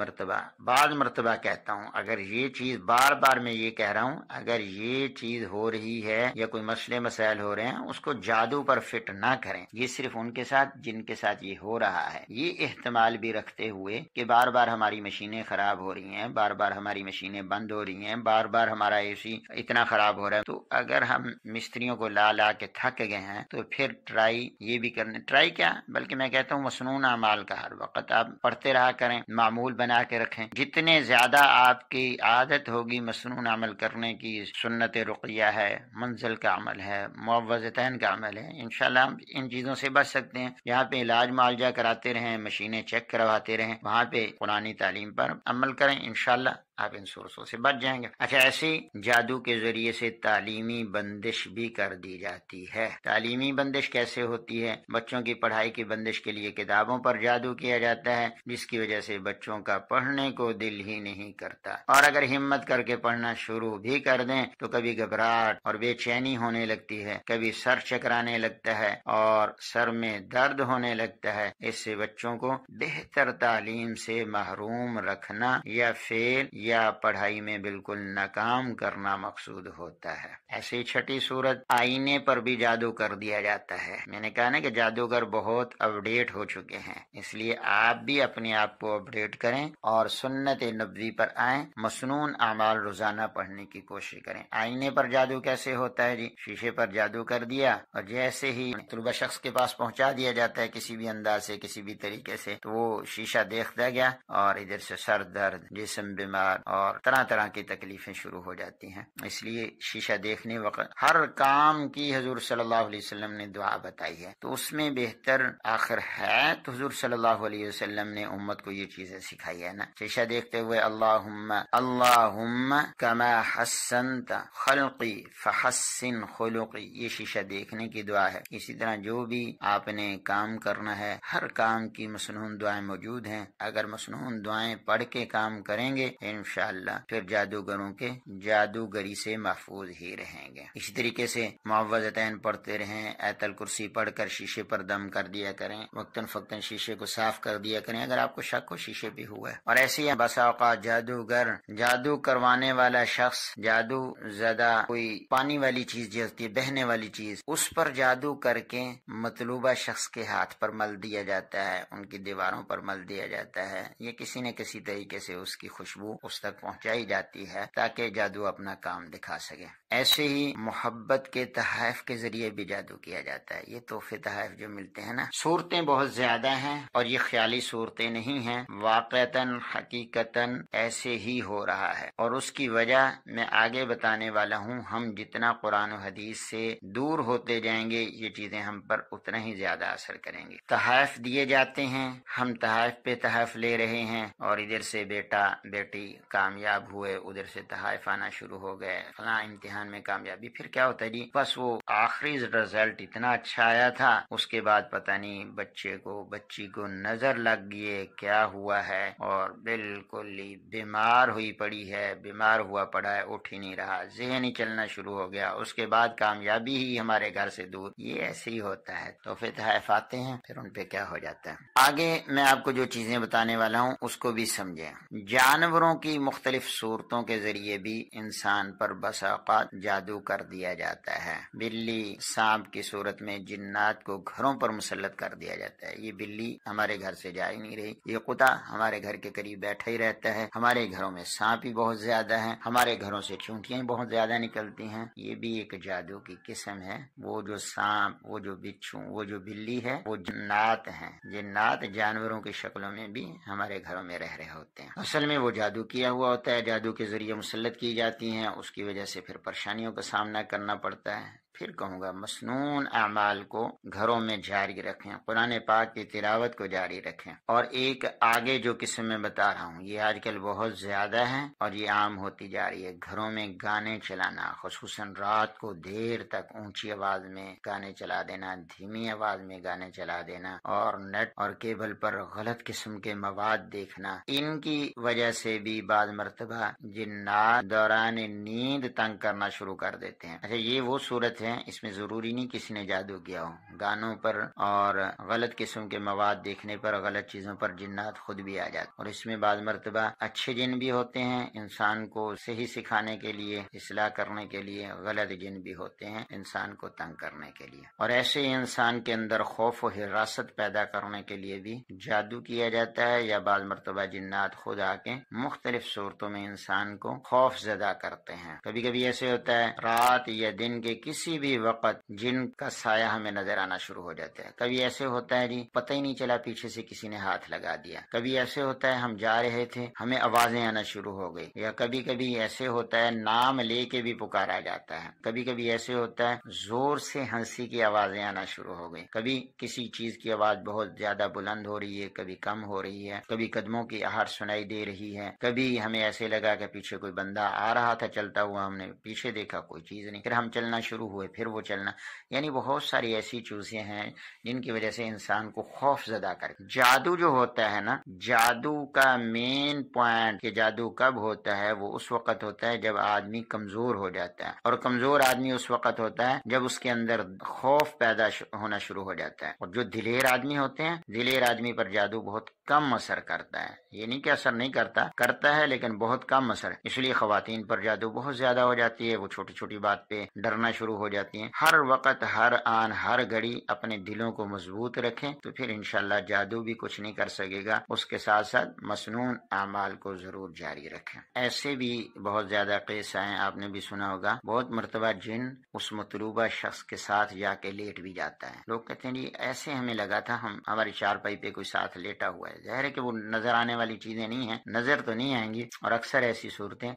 مرتبہ کہتا ہوں، اگر یہ چیز بار بار میں یہ کہہ رہا ہوں، اگر یہ چیز ہو رہی ہے یا کوئی مسئلے مسائل ہو رہے ہیں، اس کو جادو پر فٹ نہ کریں. یہ صرف ان کے ساتھ جن کے ساتھ یہ ہو رہا ہے. یہ احتمال بھی رکھتے ہوئے کہ بار بار ہماری مشینیں خراب ہو رہی ہیں، بار بار ہماری مشینیں بند ہو رہی ہیں، بار بار ہمارا اے سی اتنا خراب ہو رہا ہے، تو اگر ہم مستریوں کو لا لا کے تھک گئے ہیں تو پھر ٹرائی یہ بھی کرنے، ٹرائی کیا بلکہ میں کہتا ہوں مسنون اعمال کا ہر وقت آپ پڑھتے رہا کریں، معمول بنا کے رکھیں. جتنے زیادہ آپ کی عادت ہوگی مسنون عمل کرنے کی، سنت رقیہ ہے، منزل کا عمل ہے، معوذتین کا عمل ہے، انشاءاللہ ہم ان چیزوں سے بچ سکتے ہیں. یہاں پہ علاج معالجہ کراتے رہیں، مشینیں چیک کرواتے رہیں، وہاں پہ قرآنی تعلیم پر عمل کریں، انشاءاللہ آپ ان سورسوں سے بچ جائیں گے. اچھا، ایسی جادو کے ذریعے سے تعلیمی بندش بھی کر دی جاتی ہے. تعلیمی بندش کیسے ہوتی ہے؟ بچوں کی پڑھائی کی بندش کے لیے کتابوں پر جادو کیا جاتا ہے، جس کی وجہ سے بچوں کا پڑھنے کو دل ہی نہیں کرتا، اور اگر ہمت کر کے پڑھنا شروع بھی کر دیں تو کبھی گھبراہٹ اور بے چینی ہونے لگتی ہے، کبھی سر چکرانے لگتا ہے اور سر میں درد ہونے لگتا ہے. اس سے بچوں کو بہتر تعلیم سے محروم رکھنا یا فیل یا پڑھائی میں بالکل ناکام کرنا مقصود ہوتا ہے. ایسی چھٹی صورت، آئینے پر بھی جادو کر دیا جاتا ہے. میں نے کہا نا کہ جادوگر بہت اپڈیٹ ہو چکے ہیں، اس لیے آپ بھی اپنے آپ کو اپڈیٹ کریں اور سنت نبوی پر آئیں، مسنون اعمال روزانہ پڑھنے کی کوشش کریں. آئینے پر جادو کیسے ہوتا ہے جی؟ شیشے پر جادو کر دیا اور جیسے ہی طلبہ شخص کے پاس پہنچا دیا جاتا ہے کسی بھی انداز سے، کسی بھی طریقے سے، تو وہ شیشہ دیکھتا گیا اور ادھر سے سر درد، جسم بیمار اور طرح طرح کی تکلیفیں شروع ہو جاتی ہیں. اس لیے شیشہ دیکھنے وقت ہر کام کی حضور صلی اللہ علیہ وسلم نے دعا بتائی ہے، تو اس میں بہتر آخر ہے تو حضور صلی اللہ علیہ وسلم نے امت کو یہ چیزیں سکھائی ہے نا. شیشہ دیکھتے ہوئے اللہم کما حسنت خلقی فحسن خلقی، یہ شیشہ دیکھنے کی دعا ہے. اسی طرح جو بھی آپ نے کام کرنا ہے، ہر کام کی مسنون دعائیں موجود ہیں. اگر مسنون دعائیں پڑھ کے کام کریں گے انشاءاللہ پھر جادوگروں کے جادوگری سے محفوظ ہی رہیں گے. اسی طریقے سے معوذتین پڑھتے رہیں، آیت الکرسی پڑھ کر شیشے پر دم کر دیا کریں، وقتاً فوقتاً شیشے کو صاف کر دیا کریں اگر آپ کو شک ہو شیشے پہ ہوا ہے. اور ایسے ہی بسا اوقات جادوگر، جادو کروانے والا شخص، جادو زدہ کوئی پانی والی چیز جو ہوتی ہے، بہنے والی چیز، اس پر جادو کر کے مطلوبہ شخص کے ہاتھ پر مل دیا جاتا ہے، ان کی دیواروں پر مل دیا جاتا ہے، یہ کسی نہ کسی طریقے سے اس کی خوشبو اس تک پہنچائی جاتی ہے تاکہ جادو اپنا کام دکھا سکے. ایسے ہی محبت کے تحائف کے ذریعے بھی جادو کیا جاتا ہے. یہ تحفے تحائف جو ملتے ہیں نا، صورتیں بہت زیادہ ہیں اور یہ خیالی صورتیں نہیں ہیں، واقعتاً حقیقتاً ایسے ہی ہو رہا ہے، اور اس کی وجہ میں آگے بتانے والا ہوں. ہم جتنا قرآن و حدیث سے دور ہوتے جائیں گے یہ چیزیں ہم پر اتنا ہی زیادہ اثر کریں گے. تحائف دیے جاتے ہیں، ہم تحائف پہ تحائف لے رہے ہیں، اور ادھر سے بیٹا بیٹی کامیاب ہوئے، ادھر سے تحائف آنا شروع ہو گئے، فلاں امتحان امتحان میں کامیابی، پھر کیا ہوتا ہے جی بس وہ آخری رزلٹ اتنا اچھا آیا تھا، اس کے بعد پتہ نہیں بچی کو نظر لگ گئی کیا ہوا ہے، اور بالکل ہی بیمار ہوئی پڑی ہے، بیمار ہوا پڑا ہے، اٹھ ہی نہیں رہا، ذہن ہی چلنا شروع ہو گیا، اس کے بعد کامیابی ہی ہمارے گھر سے دور۔ یہ ایسے ہی ہوتا ہے، تحفے تحائف آتے ہیں پھر ان پہ کیا ہو جاتا ہے۔ آگے میں آپ کو جو چیزیں بتانے والا ہوں اس کو بھی سمجھیں۔ جانوروں کی مختلف صورتوں کے ذریعے بھی انسان پر بسا اوقات جادو کر دیا جاتا ہے۔ بلی، سانپ کی صورت میں جنات کو گھروں پر مسلط کر دیا جاتا ہے۔ یہ بلی ہمارے گھر سے جا ہی نہیں رہی، یہ کتا ہمارے گھر کے قریب بیٹھا ہی رہتا ہے، ہمارے گھروں میں سانپ ہی بہت زیادہ ہیں، ہمارے گھروں سے چونٹیاں بہت زیادہ نکلتی ہیں۔ یہ بھی ایک جادو کی قسم ہے۔ وہ جو سانپ، وہ جو بچھو، وہ جو بلی ہے، وہ جنات ہیں۔ جنات جانوروں کی شکلوں میں بھی ہمارے گھروں میں رہ رہے ہوتے ہیں۔ اصل میں وہ جادو کیا ہوا ہوتا ہے، جادو کے ذریعے مسلط کی جاتی ہیں، اس کی وجہ سے پھر پریشانیوں کا سامنا کرنا پڑتا ہے۔ پھر کہوں گا مسنون اعمال کو گھروں میں جاری رکھیں، قرآن پاک کی تلاوت کو جاری رکھیں، اور ایک آگے جو قسم میں بتا رہا ہوں یہ آج کل بہت زیادہ ہے اور یہ عام ہوتی جا رہی ہے، گھروں میں گانے چلانا، خصوصاً رات کو دیر تک اونچی آواز میں گانے چلا دینا، دھیمی آواز میں گانے چلا دینا، اور نیٹ اور کیبل پر غلط قسم کے مواد دیکھنا، ان کی وجہ سے بھی بعض مرتبہ جنات دوران نیند تنگ کرنا شروع کر دیتے ہیں۔ اچھا یہ وہ صورت ہے، اس میں ضروری نہیں کسی نے جادو کیا ہو، گانوں پر اور غلط قسم کے مواد دیکھنے پر، غلط چیزوں پر جنات خود بھی آ جاتے، اور اس میں بعض مرتبہ اچھے جن بھی ہوتے ہیں انسان کو صحیح سکھانے کے لیے، اصلاح کرنے کے لیے، غلط جن بھی ہوتے ہیں انسان کو تنگ کرنے کے لیے، اور ایسے انسان کے اندر خوف و حراست پیدا کرنے کے لیے بھی جادو کیا جاتا ہے، یا بعض مرتبہ جنات خود آ کے مختلف صورتوں میں انسان کو خوف زدہ کرتے ہیں۔ کبھی کبھی ایسے ہوتا ہے رات یا دن کے کسی بھی وقت جن کا سایہ ہمیں نظر آنا شروع ہو جاتا ہے۔ کبھی ایسے ہوتا ہے جی پتہ ہی نہیں چلا پیچھے سے کسی نے ہاتھ لگا دیا، کبھی ایسے ہوتا ہے ہم جا رہے تھے ہمیں آوازیں آنا شروع ہو گئی، یا کبھی کبھی ایسے ہوتا ہے نام لے کے بھی پکارا جاتا ہے، کبھی کبھی ایسے ہوتا ہے زور سے ہنسی کی آوازیں آنا شروع ہو گئی، کبھی کسی چیز کی آواز بہت زیادہ بلند ہو رہی ہے، کبھی کم ہو رہی ہے، کبھی قدموں کی آہٹ سنائی دے رہی ہے، کبھی ہمیں ایسے لگا کہ پیچھے کوئی بندہ آ رہا تھا چلتا ہوا، ہم نے پیچھے دیکھا کوئی چیز نہیں، پھر ہم چلنا شروع ہوئے، پھر وہ چلنا، یعنی بہت ساری ایسی چیزیں ہیں جن کی وجہ سے انسان کو خوف زدہ کر۔ جادو جو ہوتا ہے نا، جادو کا مین پوائنٹ کہ جادو کب ہوتا ہے، وہ اس وقت ہوتا ہے جب آدمی کمزور ہو جاتا ہے، اور کمزور آدمی اس وقت ہوتا ہے جب اس کے اندر خوف پیدا ہونا شروع ہو جاتا ہے، اور جو دلیر آدمی ہوتے ہیں، دلیر آدمی پر جادو بہت کم اثر کرتا ہے، یہ نہیں کہ اثر نہیں کرتا ہے لیکن بہت کم اثر، اس لیے خواتین پر جادو بہت زیادہ ہو جاتی ہے، وہ چھوٹی چھوٹی بات پہ ڈرنا شروع ہو جاتی ہیں۔ ہر وقت، ہر آن، ہر گھڑی اپنے دلوں کو مضبوط رکھیں تو پھر انشاءاللہ جادو بھی کچھ نہیں کر سکے گا، اس کے ساتھ ساتھ مسنون اعمال کو ضرور جاری رکھیں۔ ایسے بھی بہت زیادہ قصے ہیں، آپ نے بھی سنا ہوگا، بہت مرتبہ جن اس مطلوبہ شخص کے ساتھ جا کے لیٹ بھی جاتا ہے، لوگ کہتے ہیں جی ایسے ہمیں لگا تھا ہماری چارپائی پہ کوئی ساتھ لیٹا ہوا ہے، ظاہر ہے کہ وہ نظر آنے والی چیزیں نہیں ہیں، نظر تو نہیں آئیں گی، اور اکثر ایسی صورتیں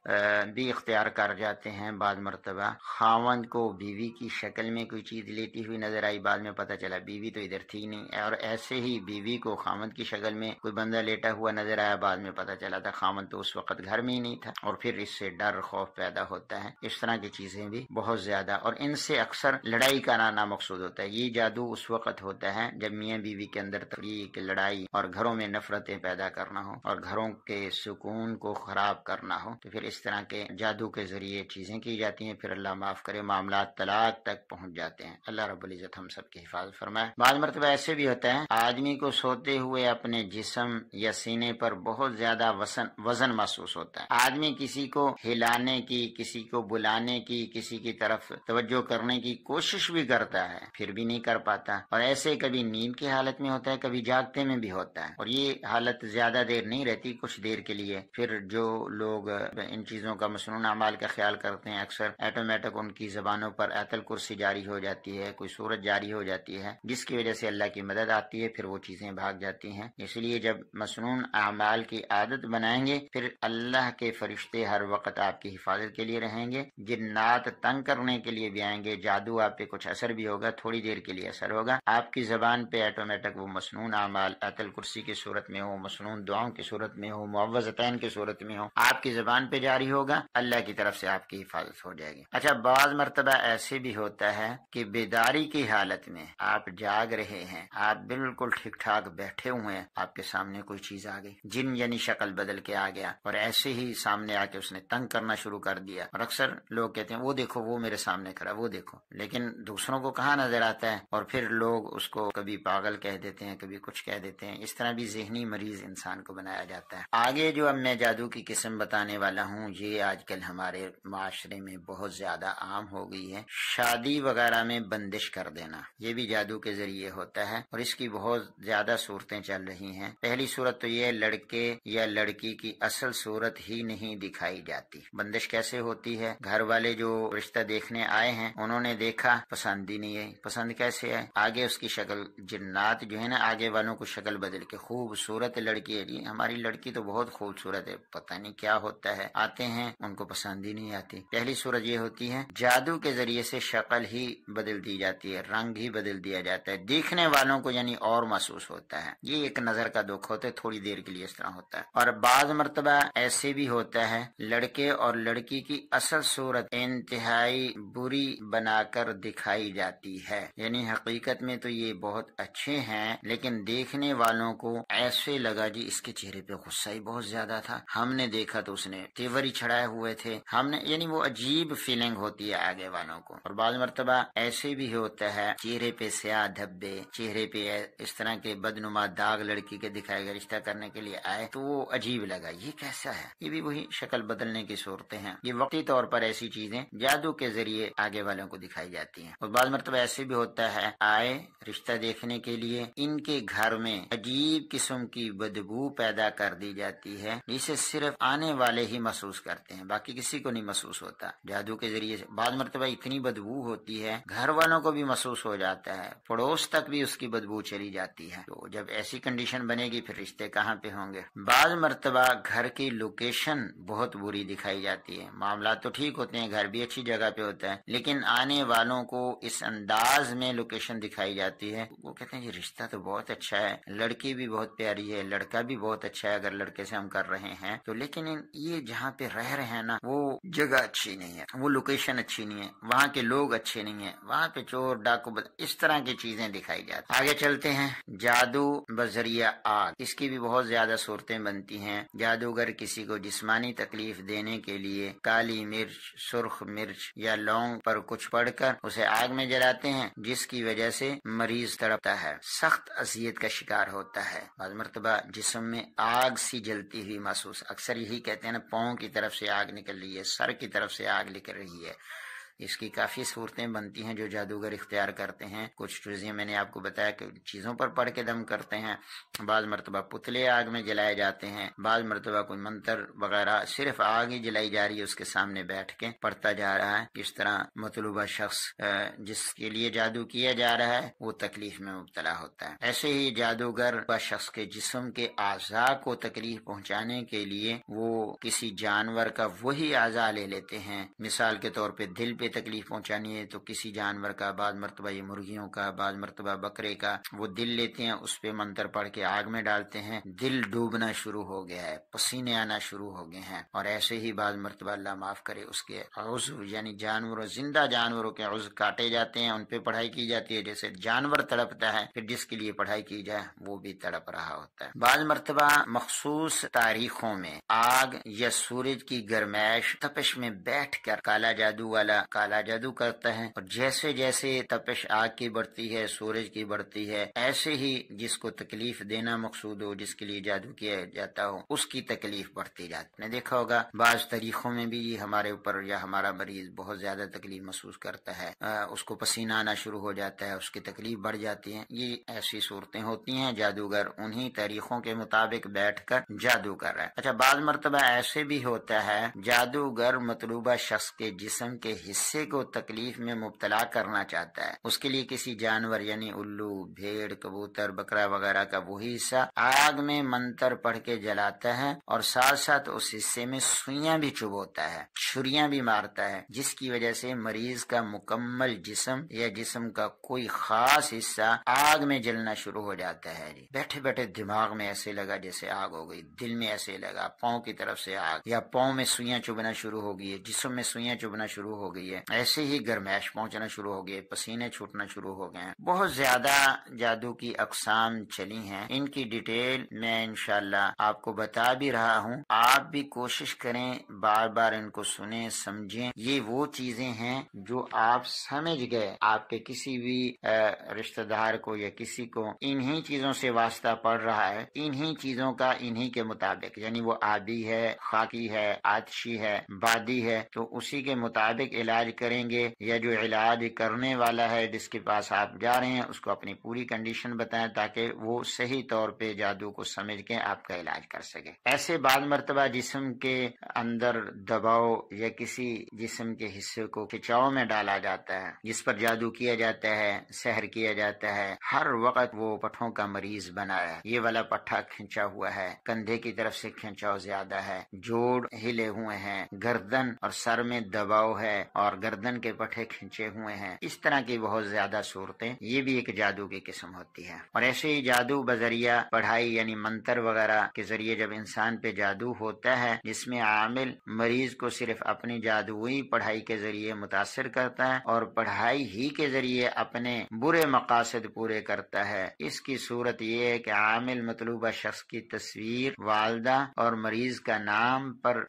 بھی اختیار کر جاتے ہیں۔ بعض مرتبہ خاوند کو بیوی کی شکل میں کوئی چیز لیتی ہوئی نظر آئی، بعد میں پتہ چلا بیوی تو ادھر تھی نہیں، اور ایسے ہی بیوی کو خاوند کی شکل میں کوئی بندہ لیٹا ہوا نظر آیا، بعد میں پتہ چلا تھا خاوند تو اس وقت گھر میں ہی نہیں تھا، اور پھر اس سے ڈر خوف پیدا ہوتا ہے۔ اس طرح کی چیزیں بھی بہت زیادہ، اور ان سے اکثر لڑائی کا نانا مقصود ہوتا ہے۔ یہ جادو اس وقت ہوتا ہے جب میاں بیوی کے اندر تفریق، لڑائی اور گھروں میں نفرتیں پیدا کرنا ہو اور گھروں کے سکون کو خراب کرنا ہو، تو پھر اس طرح کے جادو کے ذریعے چیزیں کی جاتی ہیں، پھر اللہ معاف کرے معاملات طلاق تک پہنچ جاتے ہیں۔ اللہ رب العزت ہم سب کی حفاظت فرمائے۔ بعض مرتبہ ایسے بھی ہوتا ہے آدمی کو سوتے ہوئے اپنے جسم یا سینے پر بہت زیادہ وزن محسوس ہوتا ہے، آدمی کسی کو ہلانے کی، کسی کو بلانے کی، کسی کی طرف توجہ کرنے کی کوشش بھی کرتا ہے، پھر بھی نہیں کر پاتا، اور ایسے کبھی نیند کی حالت میں ہوتا ہے، کبھی جاگتے میں بھی ہوتا ہے، اور یہ حالت زیادہ دیر نہیں رہتی، کچھ دیر کے لیے پھر جو لوگ ان چیزوں کا مسنون اعمال کا خیال کرتے ہیں اکثر آٹومیٹک ان کی زبانوں پر آیت الکرسی جاری ہو جاتی ہے، کوئی سورت جاری ہو جاتی ہے جس کی وجہ سے اللہ کی مدد آتی ہے، پھر وہ چیزیں بھاگ جاتی ہیں۔ اس لیے جب مسنون اعمال کی عادت بنائیں گے پھر اللہ کے فرشتے ہر وقت آپ کی حفاظت کے لیے رہیں گے، جنات تنگ کرنے کے لیے بھی آئیں گے، جادو آپ پہ کچھ اثر بھی ہوگا، تھوڑی دیر کے لیے اثر ہوگا، آپ کی زبان پہ آٹومیٹک وہ مسنون اعمال آیت الکرسی کی صورت میں ہو، مسنون دعاؤں کی صورت میں ہو، معوذتین کی صورت میں ہو، آپ کی زبان پہ جاری ہوگا، اللہ کی طرف سے آپ کی حفاظت ہو جائے گی۔ اچھا، بعض مرتبہ ایسے بھی ہوتا ہے کہ بیداری کی حالت میں آپ جاگ رہے ہیں، آپ بالکل ٹھیک ٹھاک بیٹھے ہوئے ہیں، آپ کے سامنے کوئی چیز آ گئی، جن یعنی شکل بدل کے آ گیا اور ایسے ہی سامنے آ کے اس نے تنگ کرنا شروع کر دیا، اور اکثر لوگ کہتے ہیں وہ دیکھو وہ میرے سامنے کھڑا، وہ دیکھو، لیکن دوسروں کو کہاں نظر آتا ہے، اور پھر لوگ اس کو کبھی پاگل کہہ دیتے ہیں، کبھی کچھ کہہ دیتے ہیں، اس طرح بھی ذہنی مریض انسان کو بنایا جاتا ہے۔ آگے جو اب میں جادو کی قسم بتانے والا ہوں یہ آج کل ہمارے معاشرے میں بہت زیادہ عام ہو گئی ہے، شادی وغیرہ میں بندش کر دینا، یہ بھی جادو کے ذریعے ہوتا ہے اور اس کی بہت زیادہ صورتیں چل رہی ہیں۔ پہلی صورت تو یہ لڑکے یا لڑکی کی اصل صورت ہی نہیں دکھائی جاتی۔ بندش کیسے ہوتی ہے؟ گھر والے جو رشتہ دیکھنے آئے ہیں انہوں نے دیکھا، پسند ہی نہیں ہے۔ پسند کیسے ہے؟ آگے اس کی شکل، جنات جو ہے نا آگے والوں کو شکل بدل کے، خوبصورت لڑکی ہے، جی ہماری لڑکی تو بہت خوبصورت ہے، پتہ نہیں کیا ہوتا ہے، آتے ہیں ان کو پسند ہی نہیں آتی۔ پہلی صورت یہ ہوتی ہے جادو کے ذریعے سے شکل ہی بدل دی جاتی ہے، رنگ ہی بدل دیا جاتا ہے، دیکھنے والوں کو یعنی اور محسوس ہوتا ہے، یہ ایک نظر کا دکھ ہوتا ہے، تھوڑی دیر کے لیے اس طرح ہوتا ہے۔ اور بعض مرتبہ ایسے بھی ہوتا ہے لڑکے اور لڑکی کی اصل صورت انتہائی بری بنا کر دکھائی جاتی ہے، یعنی حقیقت میں تو یہ بہت اچھے ہیں لیکن دیکھنے والوں کو ایسے لگا جی اس کے چہرے پہ غصہ ہی بہت زیادہ تھا، ہم نے دیکھا تو اس نے تیور ہی چھڑائے ہوئے تھے، ہم نے، یعنی وہ عجیب فیلنگ ہوتی ہے آگے والوں کو۔ اور بعض مرتبہ ایسے بھی ہوتا ہے چہرے پہ سیاہ دھبے، چہرے پہ اس طرح کے بدنما داغ لڑکی کے دکھائے گئے، رشتہ کرنے کے لیے آئے تو وہ عجیب لگا، یہ کیسا ہے؟ یہ بھی وہی شکل بدلنے کی صورتیں ہیں، یہ وقتی طور پر ایسی چیزیں جادو کے ذریعے آگے والوں کو دکھائی جاتی ہیں۔ اور بعض مرتبہ ایسے بھی ہوتا ہے آئے رشتہ دیکھنے کے لیے، ان کے گھر میں عجیب قسم کی بدبو پیدا کر دی جاتی ہے جسے صرف آنے والے ہی محسوس کرتے ہیں، باقی کسی کو نہیں محسوس ہوتا، جادو کے ذریعے سے۔ بعض مرتبہ اتنی بدبو ہوتی ہے گھر والوں کو بھی محسوس ہو جاتا ہے، پڑوس تک بھی اس کی بدبو چلی جاتی ہے، تو جب ایسی کنڈیشن بنے گی پھر رشتے کہاں پہ ہوں گے۔ بعض مرتبہ گھر کی لوکیشن بہت بری دکھائی جاتی ہے، معاملات تو ٹھیک ہوتے ہیں، گھر بھی اچھی جگہ پہ ہوتا ہے لیکن آنے والوں کو اس انداز میں لوکیشن دکھائی جاتی ہے، وہ کہتے ہیں یہ رشتہ تو بہت اچھا ہے، لڑکی بھی بہت پیاری ہے، لڑکا بھی بہت اچھا ہے اگر لڑکے سے ہم کر رہے ہیں تو، لیکن یہ جہاں پہ رہ رہے ہیں نا وہ جگہ اچھی نہیں ہے، وہ لوکیشن اچھی نہیں ہے، وہاں کے لوگ اچھے نہیں ہیں، وہاں پہ چور ڈاکو اس طرح کی چیزیں دکھائی جاتی ہیں۔ آگے چلتے ہیں، جادو بذریعہ آگ، اس کی بھی بہت زیادہ صورتیں بنتی ہیں۔ جادوگر کسی کو جسمانی تکلیف دینے کے لیے کالی مرچ، سرخ مرچ یا لونگ پر کچھ پڑھ کر اسے آگ میں جلاتے ہیں جس کی وجہ سے مریض تڑپتا ہے، سخت اذیت کا شکار ہوتا ہے، بعض مرتبہ جسم میں آگ سی جلتی ہوئی محسوس، اکثر یہی کہتے ہیں نا پاؤں کی طرف سے آگ نکل رہی ہے، سر کی طرف سے آگ نکل رہی ہے۔ اس کی کافی صورتیں بنتی ہیں جو جادوگر اختیار کرتے ہیں، کچھ چیزیں میں نے آپ کو بتایا کہ چیزوں پر پڑھ کے دم کرتے ہیں، بعض مرتبہ پتلے آگ میں جلائے جاتے ہیں، بعض مرتبہ کوئی منتر وغیرہ، صرف آگ ہی جلائی جا رہی ہے، اس کے سامنے بیٹھ کے پڑھتا جا رہا ہے، اس طرح مطلوبہ شخص جس کے لیے جادو کیا جا رہا ہے وہ تکلیف میں مبتلا ہوتا ہے۔ ایسے ہی جادوگر شخص کے جسم کے اعضاء کو تکلیف پہنچانے کے لیے وہ کسی جانور کا وہی اعضاء لے لیتے ہیں، مثال کے طور پہ دل پہ تکلیف پہنچانی ہے تو کسی جانور کا، بعض مرتبہ یہ مرغیوں کا، بعض مرتبہ بکرے کا، وہ دل لیتے ہیں، اس پہ منتر پڑھ کے آگ میں ڈالتے ہیں، دل ڈوبنا شروع ہو گیا ہے، پسینے آنا شروع ہو گئے ہیں۔ اور ایسے ہی بعض مرتبہ اللہ معاف کرے اس کے عضو یعنی جانوروں، زندہ جانوروں کے عضو کاٹے جاتے ہیں، ان پہ پڑھائی کی جاتی ہے، جیسے جانور تڑپتا ہے پھر جس کے لیے پڑھائی کی جائے وہ بھی تڑپ رہا ہوتا ہے۔ بعض مرتبہ مخصوص تاریخوں میں آگ یا سورج کی گرمائش، تپش میں بیٹھ کر کالا جادو والا کالا جادو کرتا ہے، اور جیسے جیسے تپش آگ کی بڑھتی ہے، سورج کی بڑھتی ہے، ایسے ہی جس کو تکلیف دینا مقصود ہو، جس کے لیے جادو کیا جاتا ہو، اس کی تکلیف بڑھتی جاتی ہے۔ نے دیکھا ہوگا بعض تاریخوں میں بھی یہ ہمارے اوپر یا ہمارا مریض بہت زیادہ تکلیف محسوس کرتا ہے، اس کو پسینہ آنا شروع ہو جاتا ہے، اس کی تکلیف بڑھ جاتی ہے، یہ ایسی صورتیں ہوتی ہیں، جادوگر انہی تاریخوں کے مطابق بیٹھ کر جادو کر رہا ہے۔ اچھا، بعض مرتبہ ایسے بھی ہوتا ہے جادوگر مطلوبہ شخص کے جسم کے حصے حصے کو تکلیف میں مبتلا کرنا چاہتا ہے، اس کے لیے کسی جانور یعنی الو، بھیڑ، کبوتر، بکرا وغیرہ کا وہی حصہ آگ میں منتر پڑھ کے جلاتا ہے، اور ساتھ ساتھ اس حصے میں سوئیاں بھی چبوتا ہے، چھریاں بھی مارتا ہے، جس کی وجہ سے مریض کا مکمل جسم یا جسم کا کوئی خاص حصہ آگ میں جلنا شروع ہو جاتا ہے۔ بیٹھے بیٹھے دماغ میں ایسے لگا جیسے آگ ہو گئی، دل میں ایسے لگا، پاؤں کی طرف سے آگ، یا پاؤں میں سوئیاں چبھنا شروع ہو گئی ہے، جسم میں سوئیاں چبھنا شروع ہو گئی ہے، ایسے ہی گرمائش پہنچنا شروع ہو گئی ہے، پسینے چھوٹنا شروع ہو گئے ہیں۔ بہت زیادہ جادو کی اقسام چلی ہیں، ان کی ڈیٹیل میں انشاءاللہ آپ کو بتا بھی رہا ہوں، آپ بھی کوشش کریں بار بار ان کو سنیں، سمجھیں۔ یہ وہ چیزیں ہیں جو آپ سمجھ گئے، آپ کے کسی بھی رشتہ دار کو یا کسی کو انہی چیزوں سے واسطہ پڑ رہا ہے، انہی چیزوں کا انہی کے مطابق، یعنی وہ آبی ہے، خاکی ہے، آتشی ہے، بادی ہے، تو اسی کے مطابق علاج کریں گے، یا جو علاج کرنے والا ہے جس کے پاس آپ جا رہے ہیں اس کو اپنی پوری کنڈیشن بتائیں تاکہ وہ صحیح طور پہ جادو کو سمجھ کے آپ کا علاج کر سکے۔ ایسے بعض مرتبہ جسم کے اندر دباؤ یا کسی جسم کے حصے کو کھچاؤ میں ڈالا جاتا ہے، جس پر جادو کیا جاتا ہے، سحر کیا جاتا ہے، ہر وقت وہ پٹھوں کا مریض بنا ہے، یہ والا پٹھا کھنچا ہوا ہے، کندھے کی طرف سے کھنچاؤ زیادہ ہے، جوڑ ہلے ہوئے ہیں، گردن اور سر میں دباؤ ہے اور گردن کے پٹھے کھنچے ہوئے ہیں، اس طرح کی بہت زیادہ صورتیں، یہ بھی ایک جادو کی قسم ہوتی ہے۔ اور ایسے ہی جادو بذریعہ پڑھائی یعنی منتر وغیرہ کے ذریعے جب انسان پہ جادو ہوتا ہے، جس میں عامل مریض کو صرف اپنی جادوئی پڑھائی کے ذریعے متاثر کرتا ہے اور پڑھائی ہی کے ذریعے اپنے برے مقاصد پورے کرتا ہے، اس کی صورت یہ ہے کہ عامل مطلوبہ شخص کی تصویر، والدہ اور مریض کا نام پر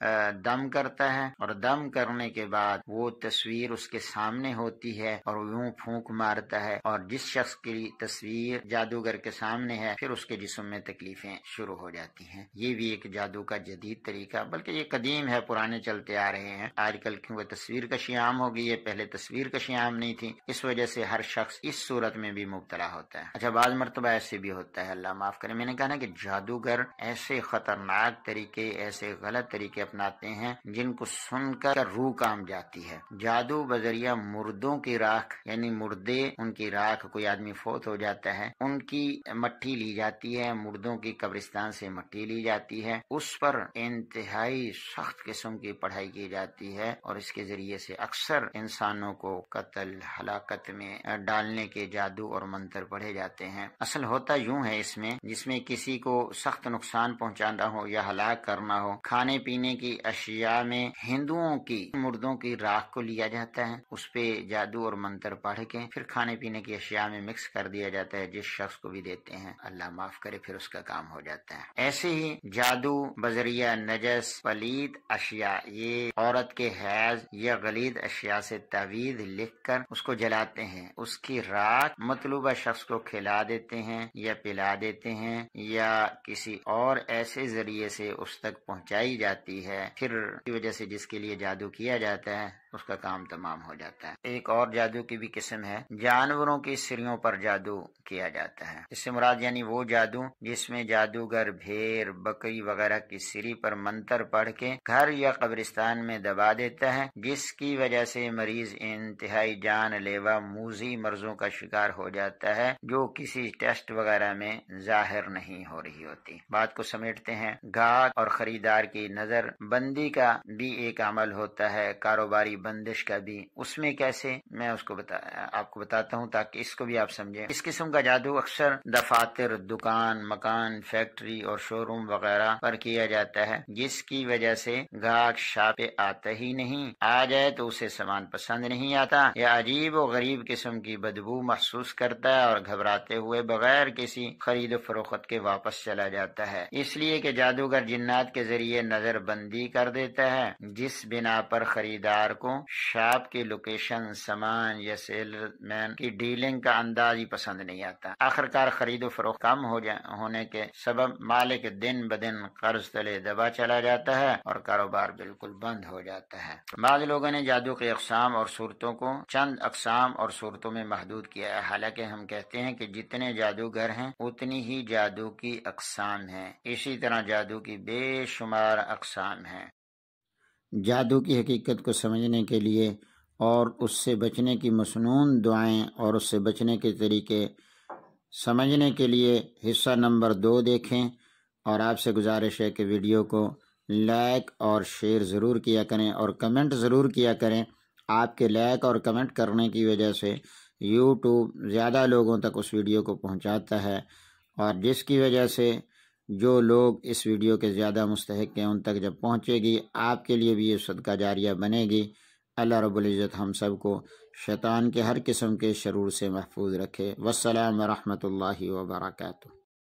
دم کرتا ہے، اور دم کرنے کے بعد وہ تصویر اس کے سامنے ہوتی ہے اور یوں پھونک مارتا ہے، اور جس شخص کی تصویر جادوگر کے سامنے ہے پھر اس کے جسم میں تکلیفیں شروع ہو جاتی ہیں۔ یہ بھی ایک جادو کا جدید طریقہ، بلکہ یہ قدیم ہے، پرانے چلتے آ رہے ہیں، آج کل کیونکہ تصویر کشی عام ہو گئی ہے، پہلے تصویر کشی عام نہیں تھی، اس وجہ سے ہر شخص اس صورت میں بھی مبتلا ہوتا ہے۔ اچھا، بعض مرتبہ ایسے بھی ہوتا ہے، اللہ معاف کرے، میں نے کہا نا کہ جادوگر ایسے خطرناک طریقے، ایسے غلط طریقے اپناتے ہیں جن کو سن کر روح کام جاتی ہے۔ جادو بذریعہ مردوں کی راکھ، یعنی مردے، ان کی راکھ، کوئی آدمی فوت ہو جاتا ہے، ان کی مٹی لی جاتی ہے، مردوں کی قبرستان سے مٹی لی جاتی ہے، اس پر انتہائی سخت قسم کی پڑھائی کی جاتی ہے، اور اس کے ذریعے سے اکثر انسانوں کو قتل، ہلاکت میں ڈالنے کے جادو اور منتر پڑھے جاتے ہیں۔ اصل ہوتا یوں ہے اس میں، جس میں کسی کو سخت نقصان پہنچانا ہو یا ہلاک کرنا ہو، کھانے پینے کی اشیاء میں ہندوؤں کی مردوں کی راکھ کو لیا جاتا ہے، اس پہ جادو اور منتر پڑھ کے پھر کھانے پینے کی اشیاء میں مکس کر دیا جاتا ہے، جس شخص کو بھی دیتے ہیں اللہ معاف کرے پھر اس کا کام ہو جاتا ہے۔ ایسے ہی جادو بذریعہ نجس، پلید اشیاء، یہ عورت کے حیض یا غلیظ اشیاء سے تعویذ لکھ کر اس کو جلاتے ہیں، اس کی راکھ مطلوبہ شخص کو کھلا دیتے ہیں یا پلا دیتے ہیں، یا کسی اور ایسے ذریعے سے اس تک پہنچائی جاتی ہے، پھر کی وجہ سے جس کے لیے جادو کیا جاتا ہے اس کا کام تمام ہو جاتا ہے۔ ایک اور جادو کی بھی قسم ہے، جانوروں کی سریوں پر جادو کیا جاتا ہے، اس سے مراد یعنی وہ جادو جس میں جادوگر بھیڑ، بکری وغیرہ کی سری پر منتر پڑھ کے گھر یا قبرستان میں دبا دیتا ہے، جس کی وجہ سے مریض انتہائی جان لیوا موذی مرضوں کا شکار ہو جاتا ہے جو کسی ٹیسٹ وغیرہ میں ظاہر نہیں ہو رہی ہوتی۔ بات کو سمیٹتے ہیں، گاہک اور خریدار کی نظر بندی کا بھی ایک عمل ہوتا ہے، کاروباری بندش کا بھی، اس میں کیسے، میں اس کو آپ کو بتاتا ہوں تاکہ اس کو بھی آپ سمجھیں۔ اس قسم کا جادو اکثر دفاتر، دکان، مکان، فیکٹری اور شو روم وغیرہ پر کیا جاتا ہے، جس کی وجہ سے گاہک شاپ پہ آتا ہی نہیں، آ جائے تو اسے سامان پسند نہیں آتا، یا عجیب و غریب قسم کی بدبو محسوس کرتا ہے اور گھبراتے ہوئے بغیر کسی خرید و فروخت کے واپس چلا جاتا ہے، اس لیے کہ جادوگر جنات کے ذریعے نظر بندی کر دیتا ہے، جس بنا پر خریدار کو شاپ کی لوکیشن، سامان یا سیلر مین کی ڈیلنگ کا انداز ہی پسند نہیں آتا۔ آخرکار خرید و فروخت کم ہونے کے سبب مالک دن بدن قرض تلے دبا چلا جاتا ہے اور کاروبار بالکل بند ہو جاتا ہے۔ بعض لوگوں نے جادو کی اقسام اور صورتوں کو چند اقسام اور صورتوں میں محدود کیا ہے، حالانکہ ہم کہتے ہیں کہ جتنے جادوگر ہیں اتنی ہی جادو کی اقسام ہیں، اسی طرح جادو کی بے شمار اقسام ہیں۔ جادو کی حقیقت کو سمجھنے کے لیے اور اس سے بچنے کی مسنون دعائیں اور اس سے بچنے کے طریقے سمجھنے کے لیے حصہ نمبر 2 دیکھیں، اور آپ سے گزارش ہے کہ ویڈیو کو لائک اور شیئر ضرور کیا کریں اور کمنٹ ضرور کیا کریں۔ آپ کے لائک اور کمنٹ کرنے کی وجہ سے یوٹیوب زیادہ لوگوں تک اس ویڈیو کو پہنچاتا ہے، اور جس کی وجہ سے جو لوگ اس ویڈیو کے زیادہ مستحق ہیں ان تک جب پہنچے گی، آپ کے لیے بھی یہ صدقہ جاریہ بنے گی۔ اللہ رب العزت ہم سب کو شیطان کے ہر قسم کے شرور سے محفوظ رکھے۔ والسلام ورحمۃ اللہ وبرکاتہ۔